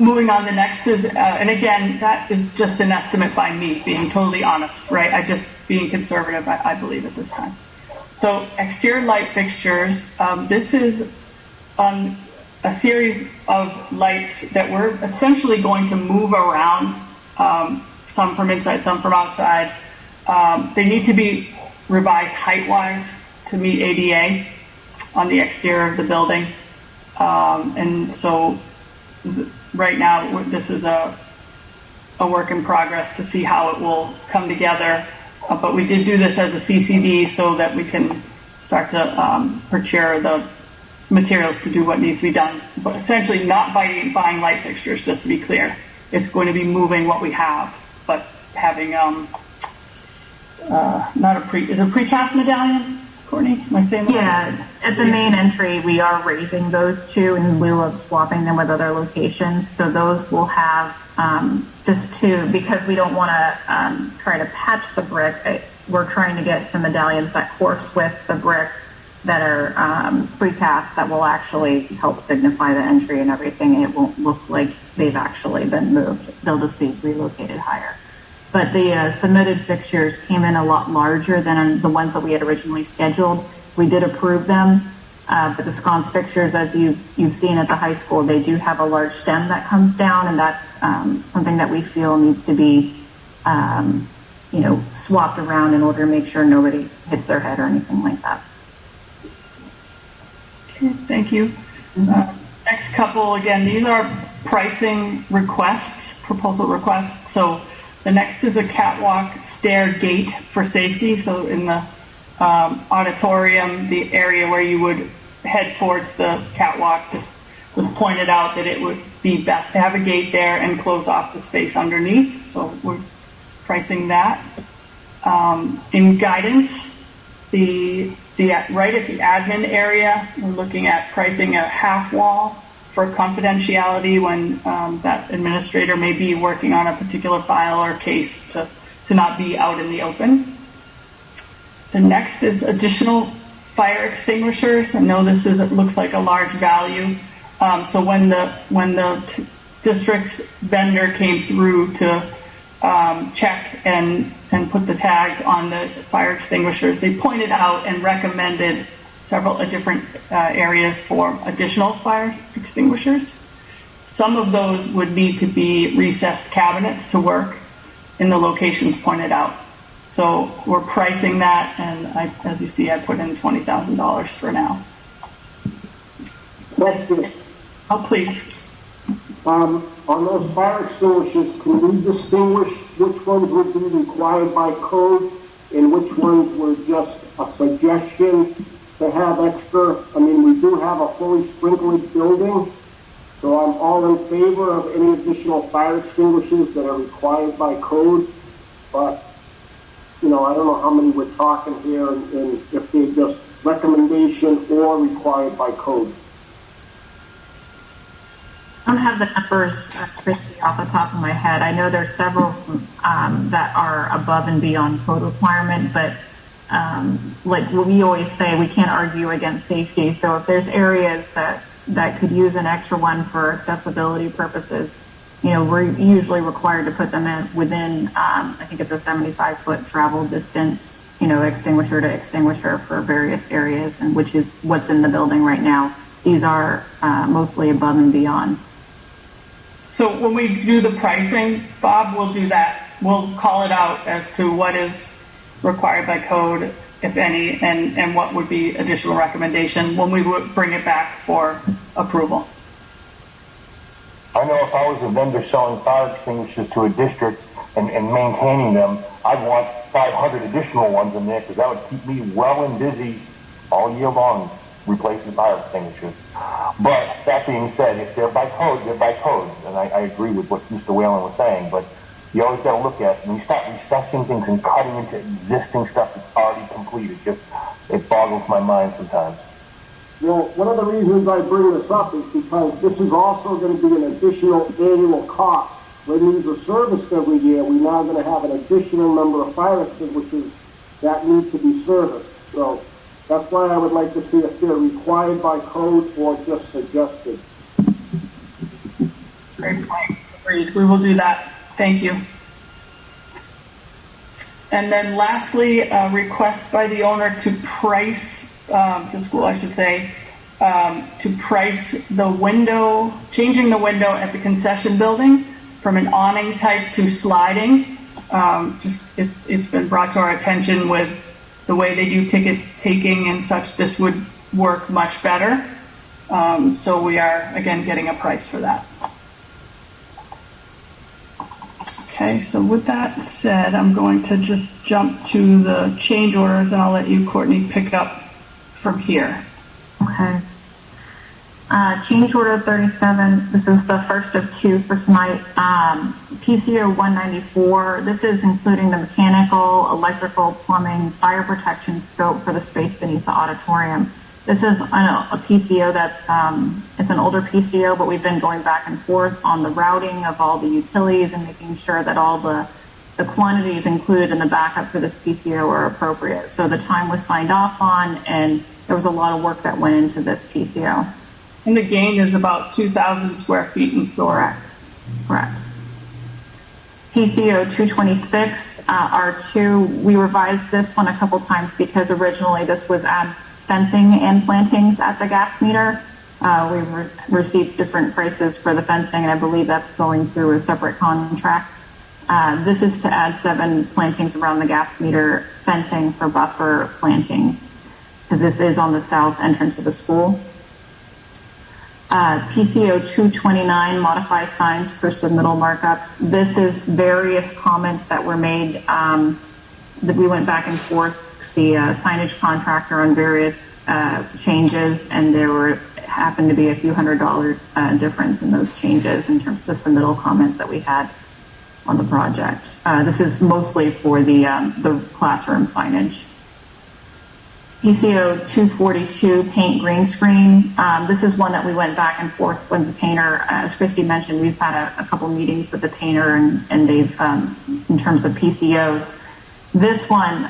Moving on, the next is, and again, that is just an estimate by me, being totally honest, right? I just being conservative, I believe at this time. So exterior light fixtures, this is on a series of lights that we're essentially going to move around, some from inside, some from outside. They need to be revised height-wise to meet ADA on the exterior of the building. And so right now, this is a work in progress to see how it will come together. But we did do this as a CCD so that we can start to procure the materials to do what needs to be done. But essentially not by buying light fixtures, just to be clear. It's going to be moving what we have, but having is it a precast medallion? Courtney, am I saying that? Yeah, at the main entry, we are raising those two in lieu of swapping them with other locations. So those will have, because we don't want to try to patch the brick, we're trying to get some medallions that course with the brick that are precast that will actually help signify the entry and everything. It won't look like they've actually been moved. They'll just be relocated higher. But the submitted fixtures came in a lot larger than the ones that we had originally scheduled. We did approve them, but the sconce fixtures, as you've seen at the high school, they do have a large stem that comes down, and that's something that we feel needs to be, swapped around in order to make sure nobody hits their head or anything like that. Okay, thank you. Next couple, again, these are pricing requests, proposal requests. So the next is a catwalk stair gate for safety. So in the auditorium, the area where you would head towards the catwalk, just was pointed out that it would be best to have a gate there and close off the space underneath. So we're pricing that. In guidance, right at the admin area, we're looking at pricing a half wall for confidentiality when that administrator may be working on a particular file or case to not be out in the open. The next is additional fire extinguishers. I know it looks like a large value. So when the district's vendor came through to check and put the tags on the fire extinguishers, they pointed out and recommended several different areas for additional fire extinguishers. Some of those would need to be recessed cabinets to work in the locations pointed out. So we're pricing that, and as you see, I put in $20,000 for now. Oh, please. On those fire extinguishers, can we distinguish which ones would be required by code and which ones were just a suggestion to have extra? I mean, we do have a fully sprinkled building, so I'm all in favor of any additional fire extinguishers that are required by code, but I don't know how many we're talking here and if they're just recommendation or required by code. I don't have the numbers, Christy, off the top of my head. I know there's several that are above and beyond code requirement, but like what we always say, we can't argue against safety. So if there's areas that could use an extra one for accessibility purposes, we're usually required to put them in within, I think it's a 75-foot travel distance, extinguisher to extinguisher for various areas, and which is what's in the building right now. These are mostly above and beyond. So when we do the pricing, Bob, we'll do that. We'll call it out as to what is required by code, if any, and what would be additional recommendation when we would bring it back for approval. I know if I was a vendor selling fire extinguishers to a district and maintaining them, I'd want 500 additional ones in there because that would keep me well and busy all year long replacing fire extinguishers. But that being said, if they're by code, they're by code. And I agree with what Mr. Whalen was saying, but you always got to look at, when you start recessing things and cutting into existing stuff that's already complete, it boggles my mind sometimes. Well, one of the reasons I bring this up is because this is also going to be an additional annual cost. When these are serviced every year, we're now going to have an additional number of fire extinguishers that need to be serviced. So that's why I would like to see if they're required by code or just suggested. Great point. Agreed. We will do that. Thank you. And then lastly, a request by the owner to price, the school I should say, to price the window, changing the window at the concession building from an awning type to sliding. It's been brought to our attention with the way they do ticket taking and such, this would work much better. So we are, again, getting a price for that. Okay, so with that said, I'm going to just jump to the change orders and I'll let you, Courtney, pick up from here. Okay. Change order 37, this is the first of two for tonight. PCO 194, this is including the mechanical, electrical, plumbing, fire protection scope for the space beneath the auditorium. This is a PCO that's, it's an older PCO, but we've been going back and forth on the routing of all the utilities and making sure that all the quantities included in the backup for this PCO are appropriate. So the time was signed off on, and there was a lot of work that went into this PCO. And the gain is about 2,000 square feet in storage. Correct. PCO 226, R2, we revised this one a couple times because originally this was add fencing and plantings at the gas meter. We received different prices for the fencing, and I believe that's going through a separate contract. This is to add 7 plantings around the gas meter fencing for buffer plantings, because this is on the south entrance of the school. PCO 229, modify signs for submittal markups. This is various comments that were made, that we went back and forth, the signage contractor on various changes, and there happened to be a few $100 difference in those changes in terms of the submittal comments that we had on the project. This is mostly for the classroom signage. PCO 242, paint green screen. This is one that we went back and forth with the painter. As Christy mentioned, we've had a couple meetings with the painter, and they've, in terms of PCOs. This one,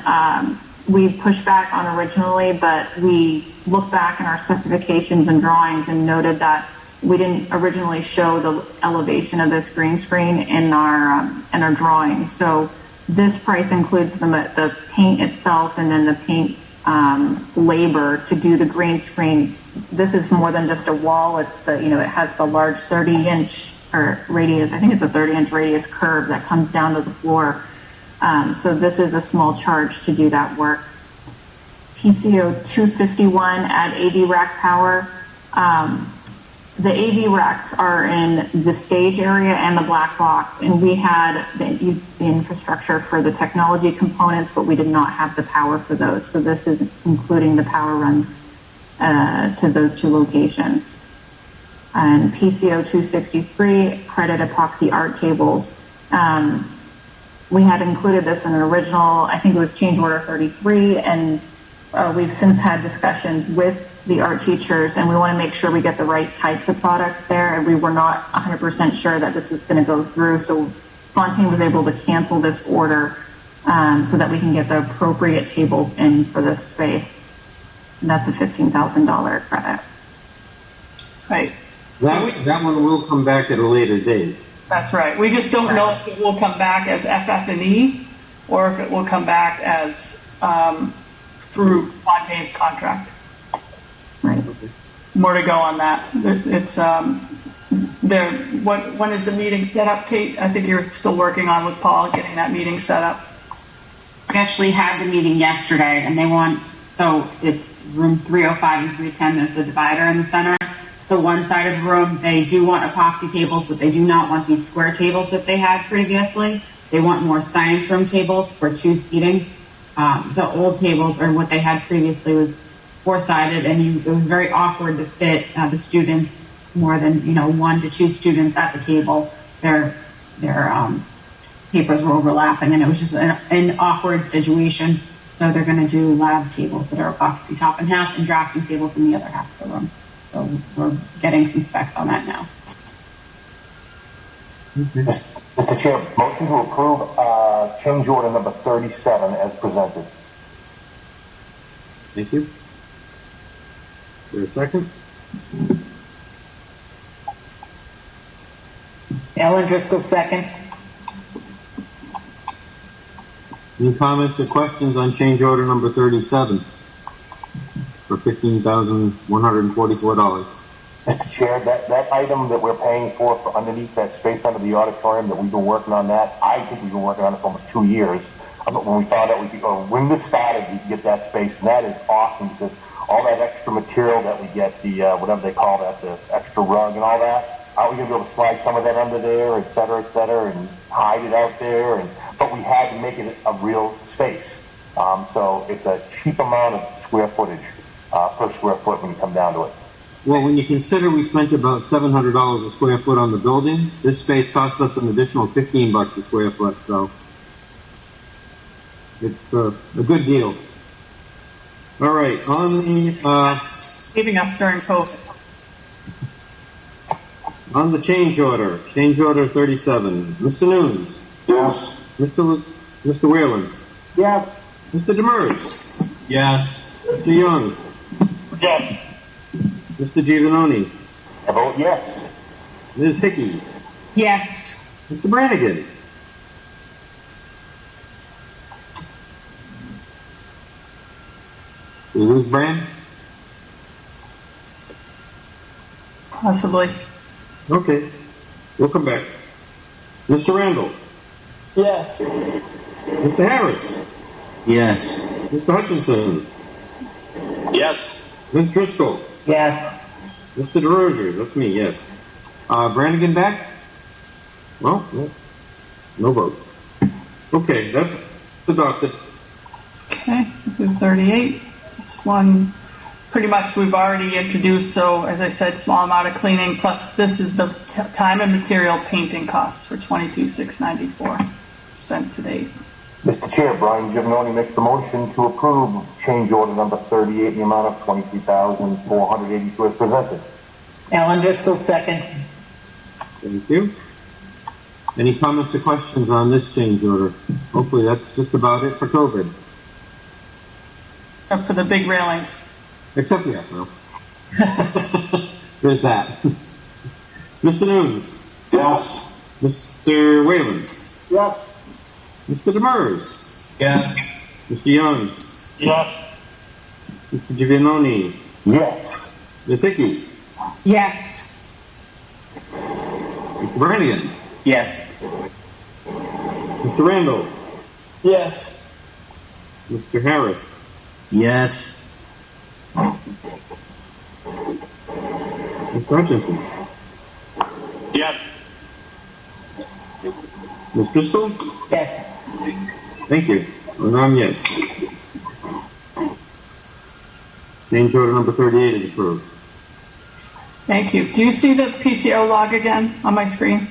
we pushed back on originally, but we looked back in our specifications and drawings and noted that we didn't originally show the elevation of this green screen in our drawings. So this price includes the paint itself and then the paint labor to do the green screen. This is more than just a wall. It's it has the large 30-inch radius. I think it's a 30-inch radius curve that comes down to the floor. So this is a small charge to do that work. PCO 251, add AV rack power. The AV racks are in the stage area and the black box, and we had the infrastructure for the technology components, but we did not have the power for those. So this is including the power runs to those 2 locations. And PCO 263, credit epoxy art tables. We had included this in an original, I think it was change order 33, and we've since had discussions with the art teachers, and we want to make sure we get the right types of products there, and we were not 100% sure that this was going to go through, so Fontaine was able to cancel this order so that we can get the appropriate tables in for this space. And that's a $15,000 credit. Right. That one will come back at a later date. That's right. We just don't know if it will come back as FF&E or if it will come back as through Fontaine's contract. Right. More to go on that. It's when is the meeting set up, Kate? I think you're still working on with Paul getting that meeting set up. We actually had the meeting yesterday, and so it's room 305 and 310. There's the divider in the center. So one side of the room, they do want epoxy tables, but they do not want these square tables that they had previously. They want more science room tables for 2 seating. The old tables, or what they had previously, was 4-sided, and it was very awkward to fit the students, more than 1 to 2 students at the table. Their papers were overlapping, and it was just an awkward situation. So they're going to do lab tables that are epoxy top and half, and drafting tables in the other half of the room. So we're getting some specs on that now. Mr. Chair, motion to approve change order number 37 as presented. Thank you. Is there a second? Ellen Driscoll, second. Any comments or questions on change order number 37 for $15,144? Mr. Chair, that item that we're paying for underneath that space under the auditorium, that we've been working on that, I think we've been working on it for almost 2 years. When we found out we could go, when this started, we could get that space, and that is awesome because all that extra material that we get, the whatever they call that, the extra rug and all that, are we going to be able to slide some of that under there, et cetera, and hide it out there? But we had to make it a real space. So it's a cheap amount of square footage per square foot when you come down to it. Well, when you consider we spent about $700 a square foot on the building, this space cost us an additional $15 a square foot, so it's a good deal. All right, on the Leaving up during COVID. on the change order 37, Mr. Nunes. Yes. Mr. Whalen. Yes. Mr. Demers. Yes. Mr. Young. Yes. Mr. Giovanoni. I vote yes. Ms. Hickey. Yes. Mr. Brannigan. Did we lose Brand? Possibly. Okay. We'll come back. Mr. Randall. Yes. Mr. Harris? Yes. Mr. Hutchinson? Yes. Ms. Driscoll? Yes. Mr. DeRozier? That's me, yes. Brannigan back? Well, no vote. Okay, that's adopted. Okay, let's do 38. This one, pretty much we've already introduced, so as I said, small amount of cleaning, plus this is the time and material painting costs for $22,694 spent to date. Mr. Chair, Brian Giovanoni makes the motion to approve change order number 38 in the amount of $23,482 as presented. Alan Driscoll, second. Thank you. Any comments or questions on this change order? Hopefully that's just about it for COVID. Up for the big railings. Except, yeah, well. There's that. Mr. Nunes? Yes. Mr. Whalen? Yes. Mr. Demers? Yes. Mr. Young? Yes. Mr. Giovanoni? Yes. Ms. Hickey? Yes. Mr. Brannigan? Yes. Mr. Randall? Yes. Mr. Harris? Yes. Mr. Hutchinson? Yes. Ms. Driscoll? Yes. Thank you. And I'm yes. Change order number 38 is approved. Thank you. Do you see the PCO log again on my screen?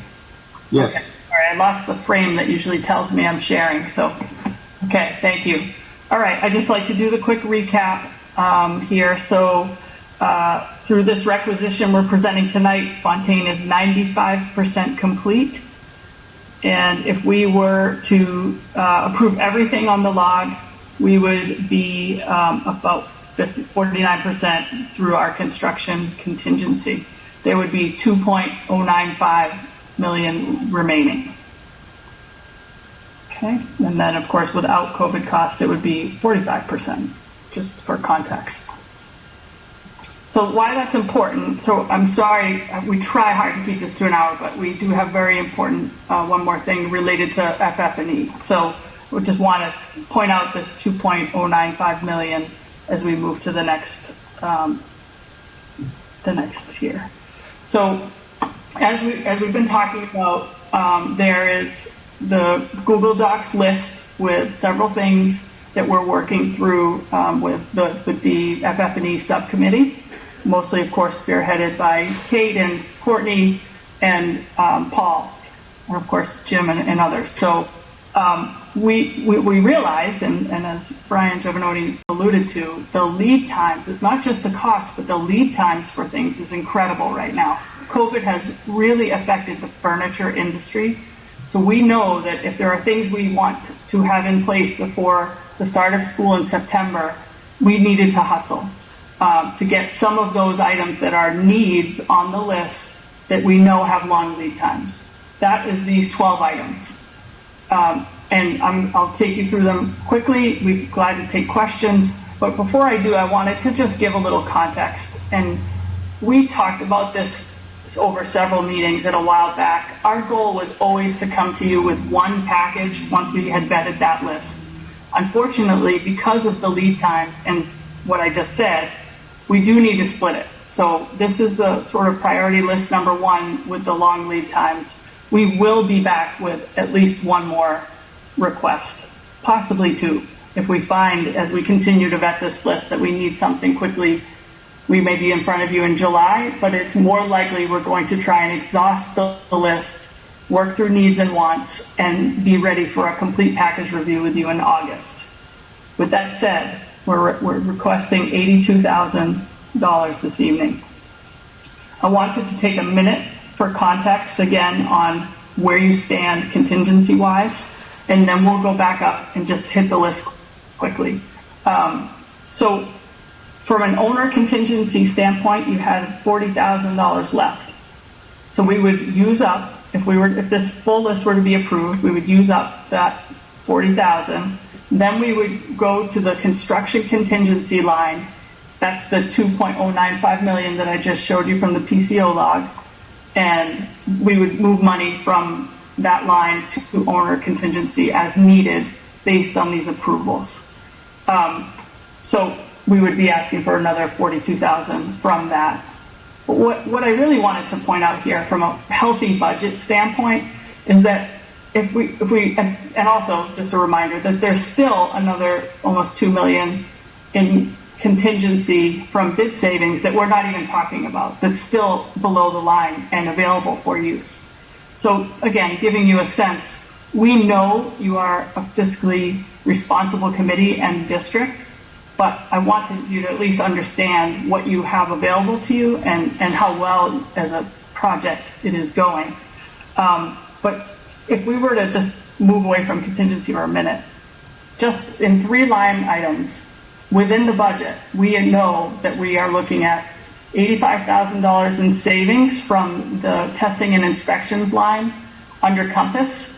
Yes. Okay. All right, I lost the frame that usually tells me I'm sharing, so, okay, thank you. All right, I'd just like to do the quick recap here. So through this requisition we're presenting tonight, Fontaine is 95% complete. And if we were to approve everything on the log, we would be about 49% through our construction contingency. There would be 2.095 million remaining. Okay, and then of course without COVID costs it would be 45%, just for context. So why that's important, so I'm sorry, we try hard to keep this to an hour, but we do have very important, one more thing related to FF&E. So we just want to point out this 2.095 million as we move to the next year. So as we've been talking about, there is the Google Docs list with several things that we're working through with the FF&E subcommittee, mostly of course spearheaded by Kate and Courtney and Paul, and of course Jim and others. So we realized, and as Brian Giovanoni alluded to, the lead times, it's not just the cost, but the lead times for things is incredible right now. COVID has really affected the furniture industry. So we know that if there are things we want to have in place before the start of school in September, we needed to hustle to get some of those items that are needs on the list that we know have long lead times. That is these 12 items. And I'll take you through them quickly. We'd be glad to take questions. But before I do, I wanted to just give a little context. And we talked about this over several meetings and a while back. Our goal was always to come to you with one package once we had vetted that list. Unfortunately, because of the lead times and what I just said, we do need to split it. So this is the sort of priority list number one with the long lead times. We will be back with at least one more request, possibly two. If we find, as we continue to vet this list, that we need something quickly, we may be in front of you in July, but it's more likely we're going to try and exhaust the list, work through needs and wants, and be ready for a complete package review with you in August. With that said, we're requesting $82,000 this evening. I wanted to take a minute for context again on where you stand contingency-wise, and then we'll go back up and just hit the list quickly. So from an owner contingency standpoint, you had $40,000 left. So we would use up, if this full list were to be approved, we would use up that $40,000. Then we would go to the construction contingency line. That's the $2.095 million that I just showed you from the PCO log. And we would move money from that line to owner contingency as needed based on these approvals. So we would be asking for another 42,000 from that. But what I really wanted to point out here from a healthy budget standpoint is that if we and also just a reminder that there's still another almost 2 million in contingency from bid savings that we're not even talking about, that's still below the line and available for use. So again, giving you a sense, we know you are a fiscally responsible committee and district, but I wanted you to at least understand what you have available to you and how well as a project it is going. But if we were to just move away from contingency for a minute, just in 3 line items within the budget, we know that we are looking at $85,000 in savings from the testing and inspections line under Compass.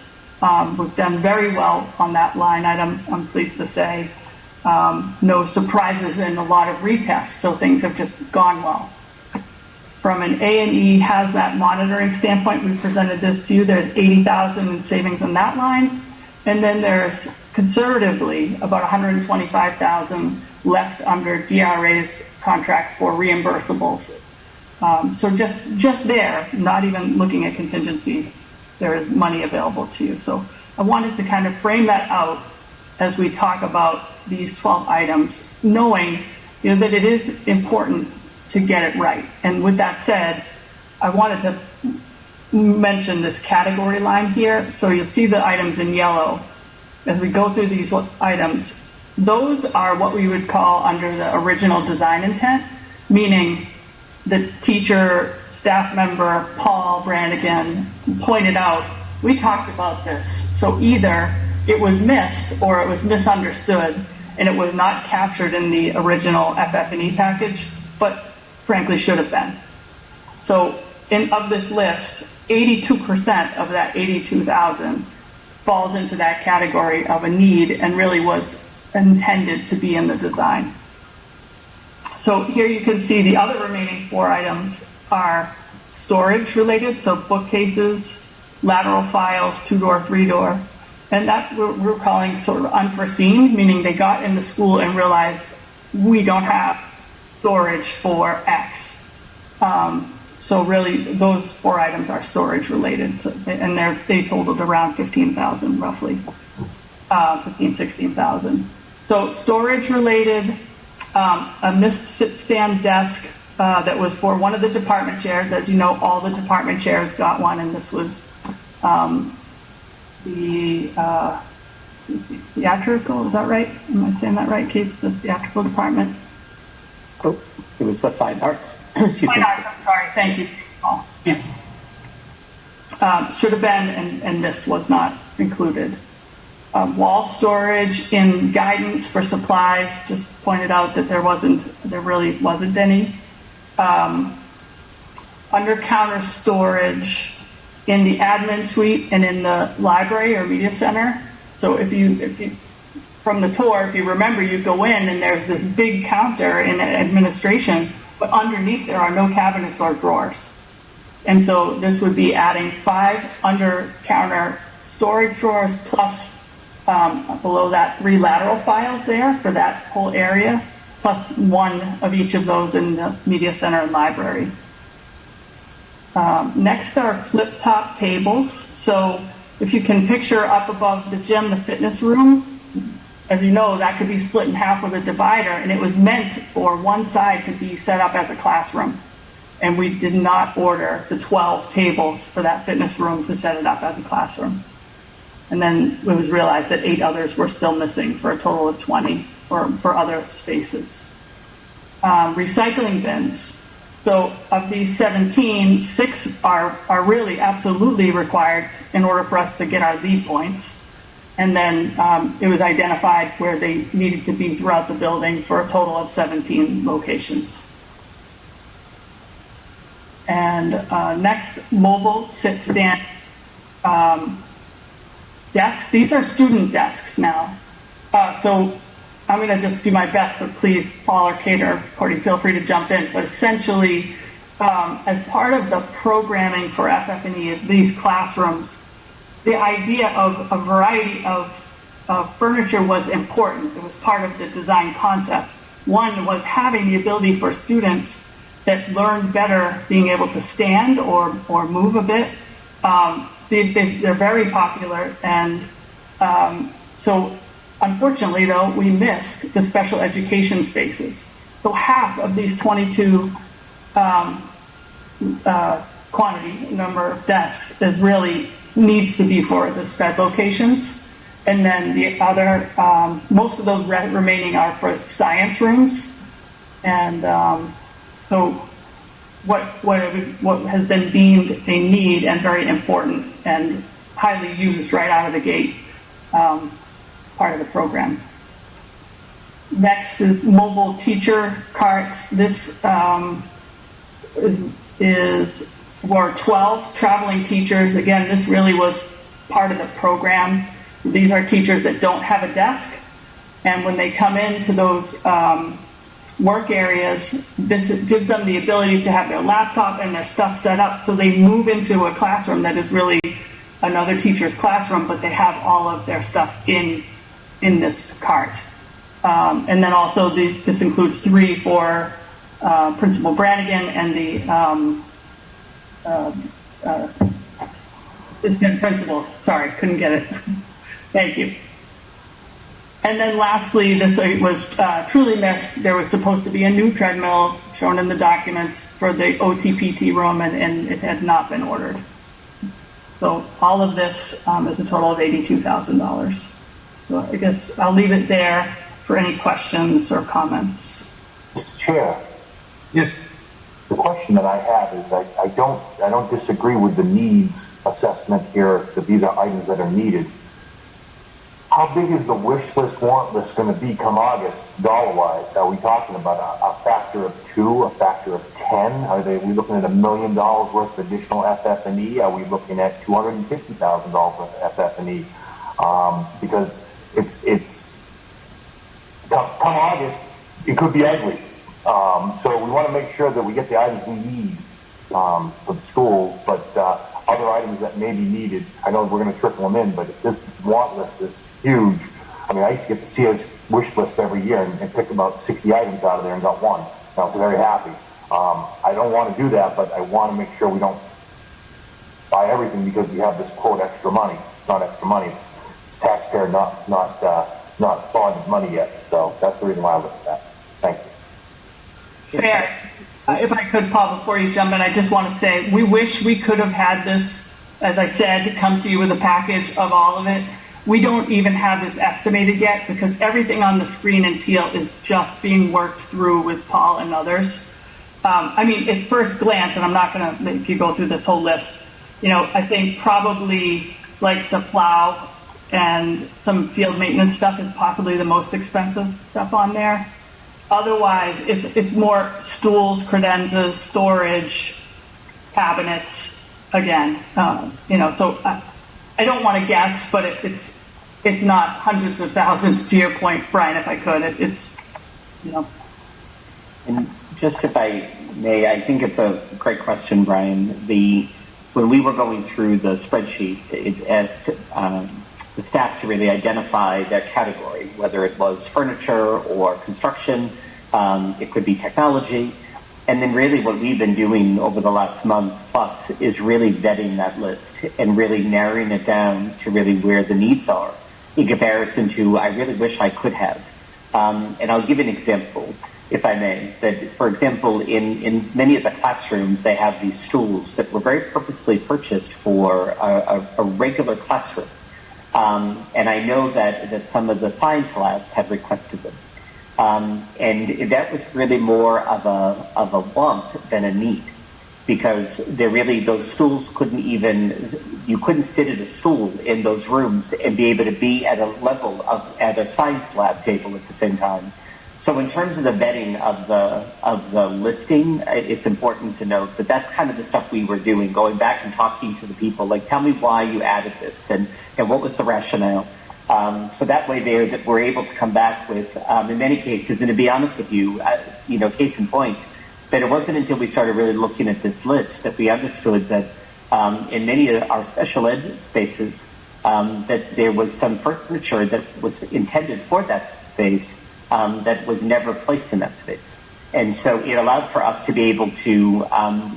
We've done very well on that line item, I'm pleased to say. No surprises in a lot of retests, so things have just gone well. From an A&E hazmat monitoring standpoint, we presented this to you. There's 80,000 in savings on that line. And then there's conservatively about 125,000 left under DRA's contract for reimbursables. So just there, not even looking at contingency, there is money available to you. So I wanted to kind of frame that out as we talk about these 12 items, knowing that it is important to get it right. And with that said, I wanted to mention this category line here. So you'll see the items in yellow. As we go through these items, those are what we would call under the original design intent, meaning the teacher, staff member, Paul Brannigan, pointed out, we talked about this. So either it was missed or it was misunderstood and it was not captured in the original FF&E package, but frankly should have been. So of this list, 82% of that 82,000 falls into that category of a need and really was intended to be in the design. So here you can see the other remaining 4 items are storage related, so bookcases, lateral files, 2-door, 3-door, and that we're calling sort of unforeseen, meaning they got in the school and realized we don't have storage for X. So really those 4 items are storage related, so, and they totaled around 15,000 roughly, 16,000. So storage related, a missed sit-stand desk that was for one of the department chairs. As you know, all the department chairs got one, and this was the theatrical, is that right? Am I saying that right, Kate? The theatrical department? Oh, it was the fine arts. Fine arts, I'm sorry, thank you, Paul. Yeah. Should have been, and this was not included. Wall storage in guidance for supplies, just pointed out that there really wasn't any. Under counter storage in the admin suite and in the library or media center. So if you from the tour, if you remember, you go in and there's this big counter in administration, but underneath there are no cabinets or drawers. And so this would be adding 5 under counter storage drawers plus below that 3 lateral files there for that whole area, plus 1 of each of those in the media center and library. Next are flip-top tables. So if you can picture up above the gym, the fitness room, as you know, that could be split in half with a divider, and it was meant for one side to be set up as a classroom. And we did not order the 12 tables for that fitness room to set it up as a classroom. And then it was realized that 8 others were still missing for a total of 20 for other spaces. Recycling bins. So of these 17, 6 are really absolutely required in order for us to get our lead points. And then it was identified where they needed to be throughout the building for a total of 17 locations. And next, mobile sit-stand desk. These are student desks now. So I'm going to just do my best, but please, Paul or Kate or Courtney, feel free to jump in. But essentially, as part of the programming for FF&E, these classrooms, the idea of a variety of furniture was important. It was part of the design concept. One was having the ability for students that learned better being able to stand or move a bit. They're very popular, and so unfortunately, though, we missed the special education spaces. So half of these 22 quantity number of desks is really needs to be for the SPED locations. And then the other, most of those remaining are for science rooms. And so what has been deemed a need and very important and highly used right out of the gate, part of the program. Next is mobile teacher carts. This is for 12 traveling teachers. Again, this really was part of the program. So these are teachers that don't have a desk, and when they come into those work areas, this gives them the ability to have their laptop and their stuff set up, so they move into a classroom that is really another teacher's classroom, but they have all of their stuff in this cart. And then also this includes 3 for Principal Brannigan and the assistant principals. Sorry, couldn't get it. Thank you. And then lastly, this was truly missed. There was supposed to be a new treadmill shown in the documents for the OTPT room, and it had not been ordered. So all of this is a total of $82,000. So I guess I'll leave it there for any questions or comments. Mr. Chair. Yes. The question that I have is I don't disagree with the needs assessment here, that these are items that are needed. How big is the wish list, warrant list going to be come August, dollar-wise? Are we talking about a factor of 2, a factor of 10? Are we looking at $1 million worth of additional FF&E? Are we looking at $250,000 worth of FF&E? Because it's come August, it could be ugly. So we want to make sure that we get the items we need for the school, but other items that may be needed, I know we're going to trickle them in, but if this want list is huge, I mean, I used to get to see his wish list every year and pick about 60 items out of there and got one. I was very happy. I don't want to do that, but I want to make sure we don't buy everything because we have this quote extra money. It's not extra money. It's taxpayer not bonded money yet. So that's the reason why I look at that. Thank you. Fair. If I could, Paul, before you jump in, I just want to say we wish we could have had this, as I said, come to you with a package of all of it. We don't even have this estimated yet because everything on the screen in teal is just being worked through with Paul and others. I mean, at first glance, and I'm not going to make you go through this whole list, I think probably like the plow and some field maintenance stuff is possibly the most expensive stuff on there. Otherwise, it's more stools, credenzas, storage, cabinets. Again, So I don't want to guess, but it's not hundreds of thousands. To your point, Brian, if I could, it's. And just if I may, I think it's a great question, Brian. When we were going through the spreadsheet, it asked the staff to really identify their category, whether it was furniture or construction, it could be technology. And then really what we've been doing over the last month plus is really vetting that list and really narrowing it down to really where the needs are in comparison to I really wish I could have. And I'll give an example, if I may, that, for example, in many of the classrooms, they have these stools that were very purposely purchased for a regular classroom. And I know that some of the science labs have requested them. And that was really more of a want than a need, because those stools you couldn't sit at a stool in those rooms and be able to be at a level at a science lab table at the same time. So in terms of the vetting of the listing, it's important to note that that's kind of the stuff we were doing, going back and talking to the people, like, tell me why you added this and what was the rationale. So that way that we're able to come back with, in many cases, and to be honest with you, case in point, that it wasn't until we started really looking at this list that we understood that in many of our special ed spaces, that there was some furniture that was intended for that space that was never placed in that space. And so it allowed for us to be able to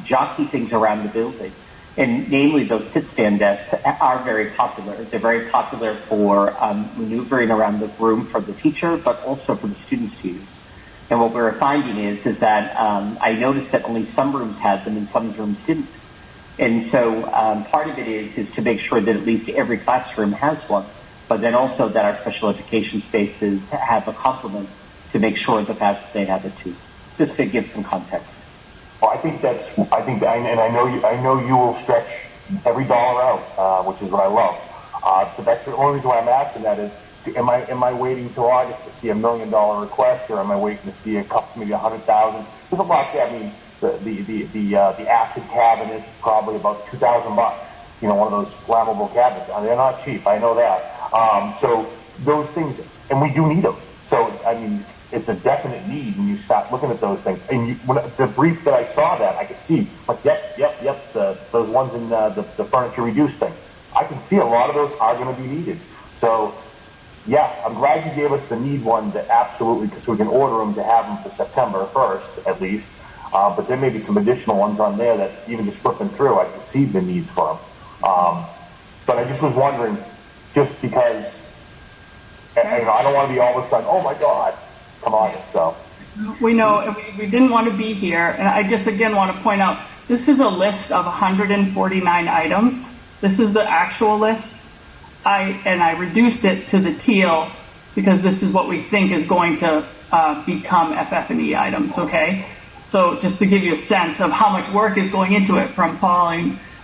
jockey things around the building. And namely, those sit-stand desks are very popular. They're very popular for maneuvering around the room for the teacher, but also for the students to use. And what we were finding is that I noticed that only some rooms had them and some rooms didn't. And so part of it is to make sure that at least every classroom has one, but then also that our special education spaces have a complement to make sure that they have it too. Just to give some context. Well, and I know you will stretch every dollar out, which is what I love. But that's the only reason why I'm asking that is, am I waiting till August to see $1 million request, or am I waiting to see a couple, maybe 100,000? There's a lot there. I mean, the acid cabinets probably about $2,000. You know, one of those flammable cabinets. I mean, they're not cheap. I know that. So those things, and we do need them. So I mean, it's a definite need when you start looking at those things. And when the brief that I saw that, I could see, like, yep, those ones in the furniture reduced thing. I can see a lot of those are going to be needed. So, yeah, I'm glad you gave us the need one that absolutely, because we can order them to have them for September 1st, at least. But there may be some additional ones on there that even just flipping through, I can see the needs for them. But I just was wondering, just because, I don't want to be all of a sudden, oh my God, come on, so. We know, and we didn't want to be here, and I just again want to point out, this is a list of 149 items. This is the actual list. I reduced it to the teal because this is what we think is going to become FF&E items, okay? So just to give you a sense of how much work is going into it from Paul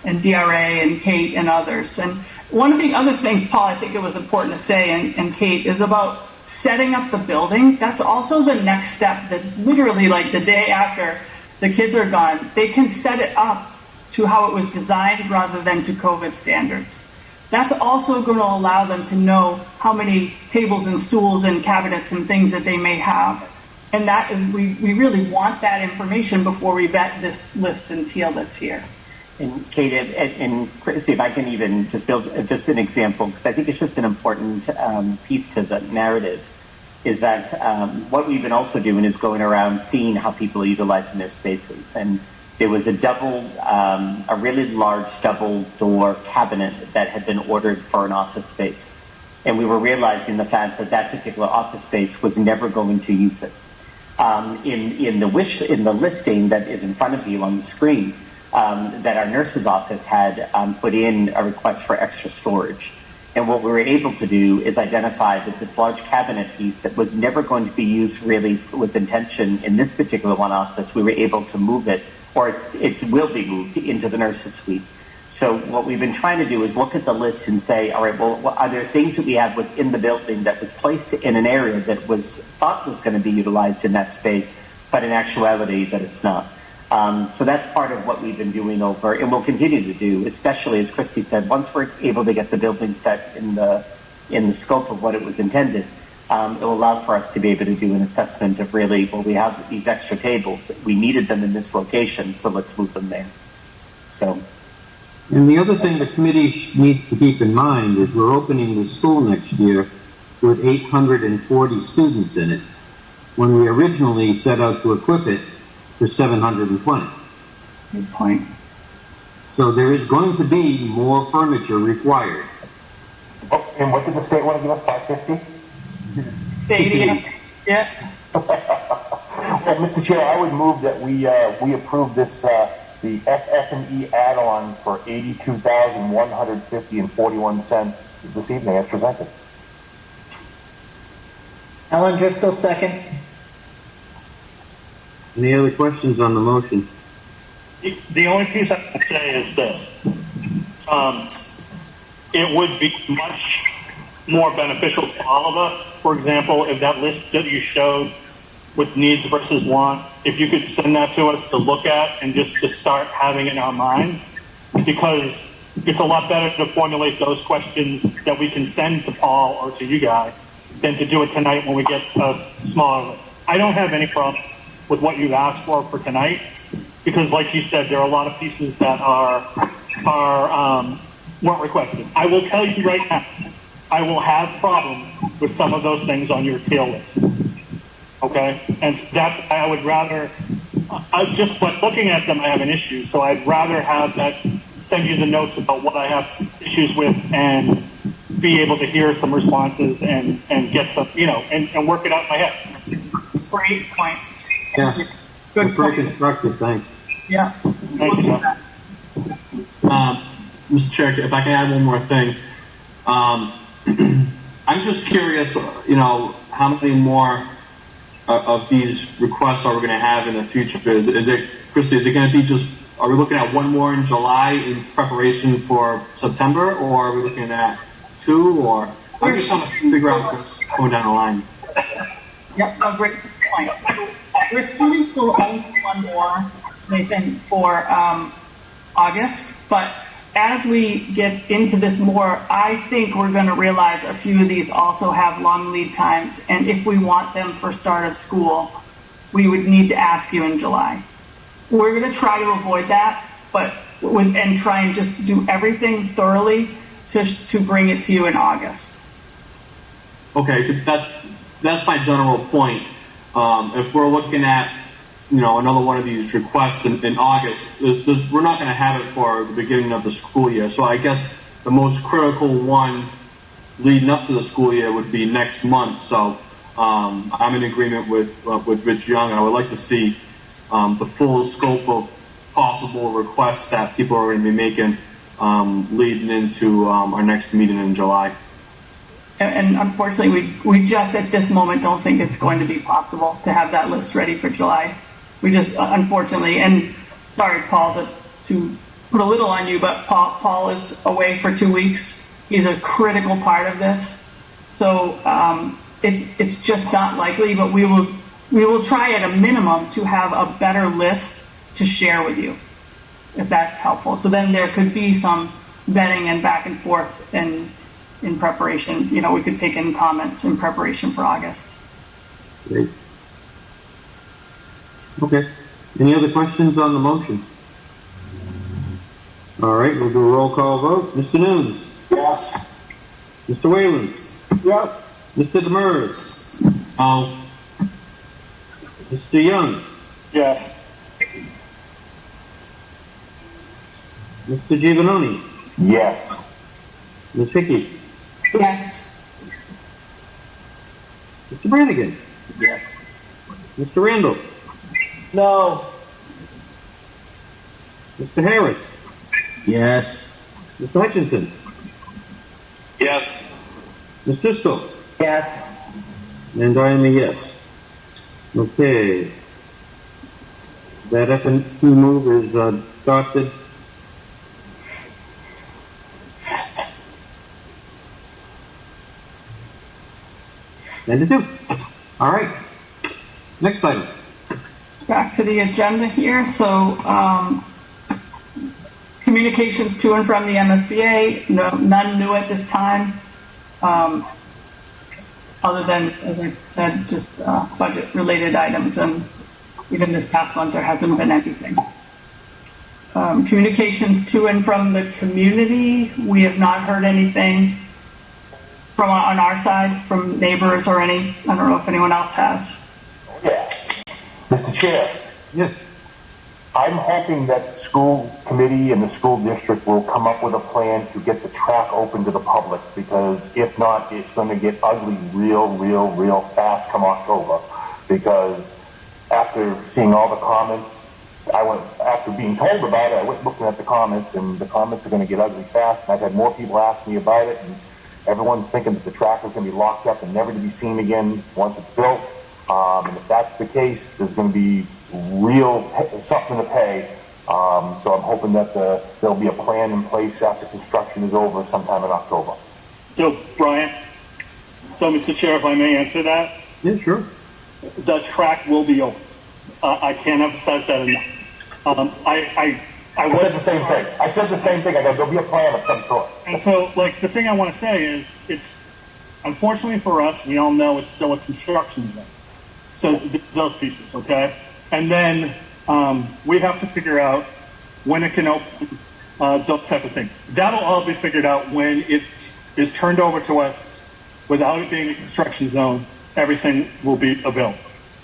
and DRA and Kate and others. And one of the other things, Paul, I think it was important to say, and Kate, is about setting up the building. That's also the next step, that literally like the day after the kids are gone, they can set it up to how it was designed rather than to COVID standards. That's also going to allow them to know how many tables and stools and cabinets and things that they may have. And that is, we really want that information before we vet this list in teal that's here. And Kate and Christy, if I can even just build just an example, because I think it's just an important piece to the narrative, is that what we've been also doing is going around seeing how people are utilizing their spaces. And there was a really large double door cabinet that had been ordered for an office space. And we were realizing the fact that that particular office space was never going to use it. In the listing that is in front of you on the screen, that our nurse's office had put in a request for extra storage. And what we were able to do is identify that this large cabinet piece that was never going to be used really with intention in this particular one office, we were able to move it, or it will be moved into the nurse's suite. So what we've been trying to do is look at the list and say, all right, well, are there things that we have within the building that was placed in an area that was thought was going to be utilized in that space, but in actuality that it's not. So that's part of what we've been doing over, and we'll continue to do, especially as Christy said, once we're able to get the building set in the scope of what it was intended, it will allow for us to be able to do an assessment of really, well, we have these extra tables, we needed them in this location, so let's move them there. So. And the other thing the committee needs to keep in mind is we're opening the school next year with 840 students in it, when we originally set out to equip it for 720. Good point. So there is going to be more furniture required. Oh, and what did the state want to give us, 550? Stadium. Yeah. Well, Mr. Chair, I would move that we approve this the FF&E add-on for $82,150.41 this evening as presented. Ellen Driscoll, second. Any other questions on the motion? The only piece I can say is this. It would be much more beneficial to all of us, for example, if that list that you showed with needs versus want, if you could send that to us to look at and just to start having it in our minds, because it's a lot better to formulate those questions that we can send to Paul or to you guys than to do it tonight when we get a smaller list. I don't have any problem with what you've asked for tonight, because like you said, there are a lot of pieces that are weren't requested. I will tell you right now, I will have problems with some of those things on your tail list. Okay? And that's why I would rather, but looking at them, I have an issue. So I'd rather have that, send you the notes about what I have issues with and be able to hear some responses and get some, and work it out in my head. Great point. Yeah. Good Very point. constructive, thanks. Yeah. Thank you. Mr. Chair, if I can add one more thing. I'm just curious, how many more of these requests are we going to have in the future? Christy, is it going to be are we looking at one more in July in preparation for September, or are we looking at two, or I'm just trying to figure out what's going down the line. Yep, a great point. We're shooting for only one more, Nathan, for August, but as we get into this more, I think we're going to realize a few of these also have long lead times, and if we want them for start of school, we would need to ask you in July. We're going to try to avoid that, and try and just do everything thoroughly to bring it to you in August. Okay, that's my general point. If we're looking at, another one of these requests in August, we're not going to have it for the beginning of the school year. So I guess the most critical one leading up to the school year would be next month. So I'm in agreement with Rich Young. I would like to see the full scope of possible requests that people are going to be making leading into our next meeting in July. And unfortunately, we just at this moment don't think it's going to be possible to have that list ready for July. We just, unfortunately, and sorry, Paul, to put a little on you, but Paul is away for 2 weeks. He's a critical part of this. So it's just not likely, but we will try at a minimum to have a better list to share with you, if that's helpful. So then there could be some vetting and back and forth in preparation. We could take in comments in preparation for August. Great. Okay. Any other questions on the motion? All right, we'll do a roll call vote. Mr. Nunes? Yes. Mr. Whalen? Yep. Mr. Demers? Mr. Young? Yes. Mr. Giovanoni? Yes. Ms. Hickey? Yes. Mr. Brannigan? Yes. Mr. Randall? No. Mr. Harris? Yes. Mr. Hutchinson? Yes. Ms. Driscoll? Yes. And I am a yes. Okay. That F&P move is adopted. And to do. All right. Next item. Back to the agenda here. So communications to and from the MSBA, none new at this time, other than, as I said, just budget-related items. And even this past month, there hasn't been anything. Communications to and from the community, we have not heard anything from on our side, from neighbors or I don't know if anyone else has. Yeah. Mr. Chair. Yes. I'm hoping that the school committee and the school district will come up with a plan to get the track open to the public, because if not, it's going to get ugly real fast come October. Because after seeing all the comments, after being told about it, I went looking at the comments, and the comments are going to get ugly fast. And I've had more people ask me about it, and everyone's thinking that the track is going to be locked up and never to be seen again once it's built. And if that's the case, there's going to be something to pay. So I'm hoping that there'll be a plan in place after construction is over sometime in October. So, Brian, Mr. Chair, if I may answer that. Yeah, sure. The track will be open. I can't emphasize that enough. I said the same thing. I said the same thing. I go, there'll be a plan of some sort. And so, the thing I want to say is, it's, unfortunately for us, we all know it's still a construction zone. So those pieces, okay? And then we have to figure out when it can open, those type of things. That'll all be figured out when it is turned over to us. Without it being a construction zone, everything will be available.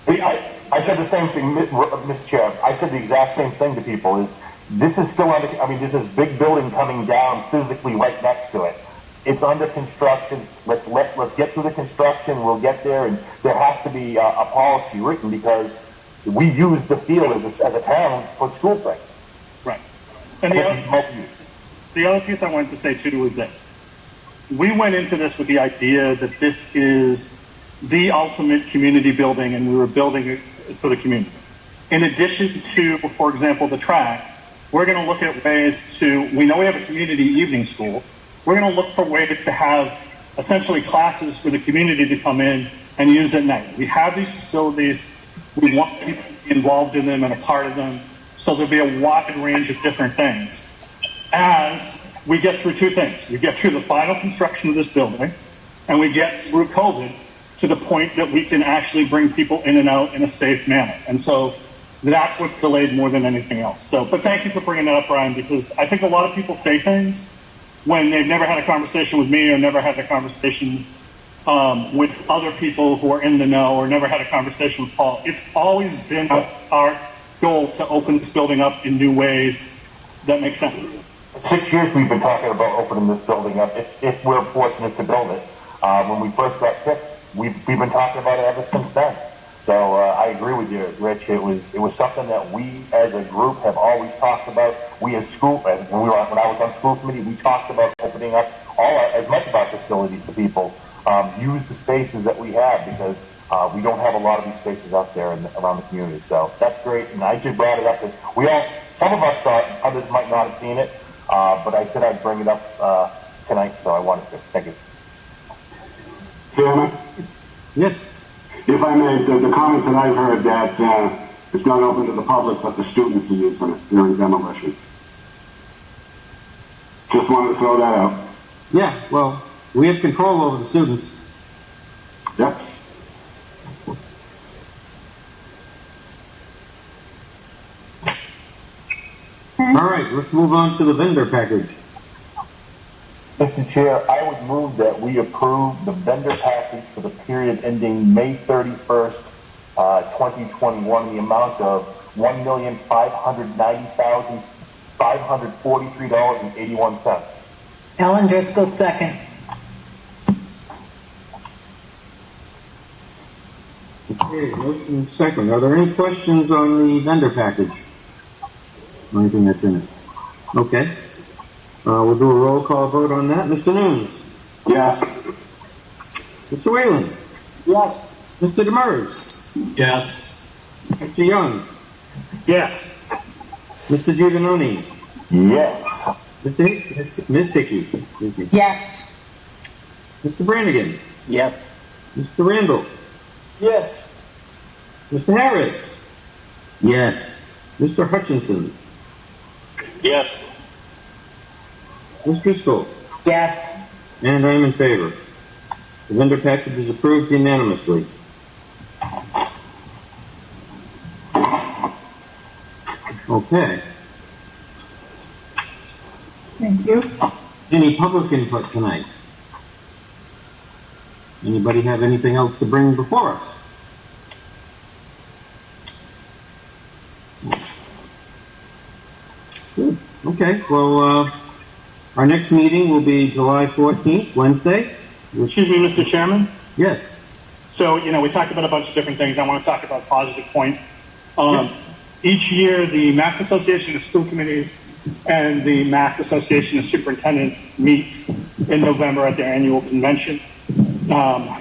I said the same thing, Mr. Chair. I said the exact same thing to people. Is this is still under? I mean, there's this big building coming down physically right next to it. It's under construction. Let's get through the construction. We'll get there, and there has to be a policy written because we use the field as a town for school things. Right. And the other piece I wanted to say too was this. We went into this with the idea that this is the ultimate community building and we were building it for the community. In addition to, for example, the track, we're going to look at ways we know we have a community evening school. We're going to look for ways to have essentially classes for the community to come in and use at night. We have these facilities. We want people to be involved in them and a part of them. So there'll be a wide range of different things as we get through two things. We get through the final construction of this building, and we get through COVID to the point that we can actually bring people in and out in a safe manner. And so that's what's delayed more than anything else. So, but thank you for bringing that up, Brian, because I think a lot of people say things when they've never had a conversation with me or never had a conversation with other people who are in the know or never had a conversation with Paul. It's always been our goal to open this building up in new ways that make sense. 6 years we've been talking about opening this building up, if we're fortunate to build it. When we first got picked, we've been talking about it ever since then. So I agree with you, Rich. It was something that we as a group have always talked about. We as school, when I was on school committee, we talked about opening up as much of our facilities to people. Use the spaces that we have because we don't have a lot of these spaces out there around the community. So that's great. And I just brought it up because some of us saw it, others might not have seen it. But I said I'd bring it up tonight, so I wanted to. Thank you. Chairman? Yes. If I may, the comments that I've heard that it's not open to the public, but the students are using it during demolition. Just wanted to throw that out. Yeah, well, we have control over the students. Yep. All right, let's move on to the vendor package. Mr. Chair, I would move that we approve the vendor package for the period ending May 31st, 2021, in the amount of $1,590,543.81. Ellen Driscoll, second. Okay, motion second. Are there any questions on the vendor package? Anything that's in it? Okay. We'll do a roll call vote on that. Mr. Nunes? Yes. Mr. Whalen? Yes. Mr. Demers? Yes. Mr. Young? Yes. Mr. Giovanoni? Yes. Miss Hickey? Excuse me. Yes. Mr. Brannigan? Yes. Mr. Randall? Yes. Mr. Harris? Yes. Mr. Hutchinson? Yes. Ms. Driscoll? Yes. And I'm in favor. The vendor package is approved unanimously. Okay. Thank you. Any public input tonight? Anybody have anything else to bring before us? Good. Okay. Well, our next meeting will be July 14th, Wednesday. Excuse me, Mr. Chairman. Yes. So, we talked about a bunch of different things. I want to talk about a positive point. Each year, the Mass Association of School Committees and the Mass Association of Superintendents meets in November at their annual convention.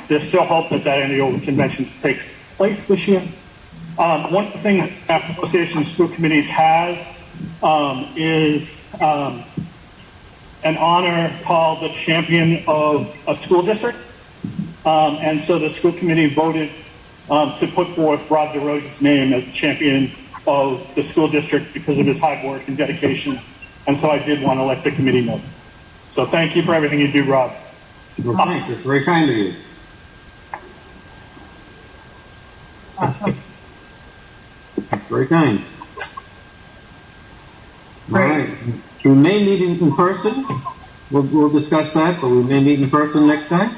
There's still hope that annual convention takes place this year. One of the things the Mass Association of School Committees has is an honor called the Champion of a School District. And so the school committee voted to put forth Rob DeRosa's name as the champion of the school district because of his hard work and dedication. And so I did want to let the committee know. So thank you for everything you do, Rob. Well, thanks. It's very kind of you. Awesome. That's very kind. All right. We may meet in person. We'll discuss that, but we may meet in person next time.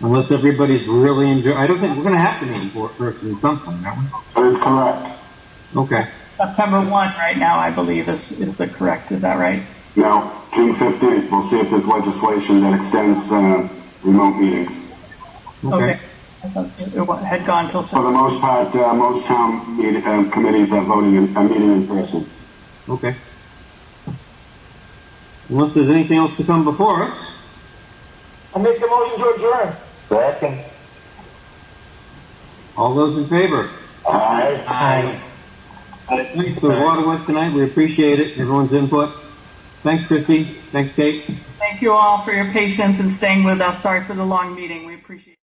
Unless everybody's really I don't think we're going to have to meet in person at some point, aren't we? That is correct. Okay. September 1 right now, I believe, is the correct. Is that right? No, June 15th, we'll see if there's legislation that extends remote meetings. Okay. I thought it had gone till For the September. most part, most town committees are meeting in person. Okay. Unless there's anything else to come before us. I make the motion to adjourn. Second. All those in favor? Aye. Thanks for a lot of work tonight. We appreciate it, everyone's input. Thanks, Christy. Thanks, Kate. Thank you all for your patience and staying with us. Sorry for the long meeting. We appreciate it.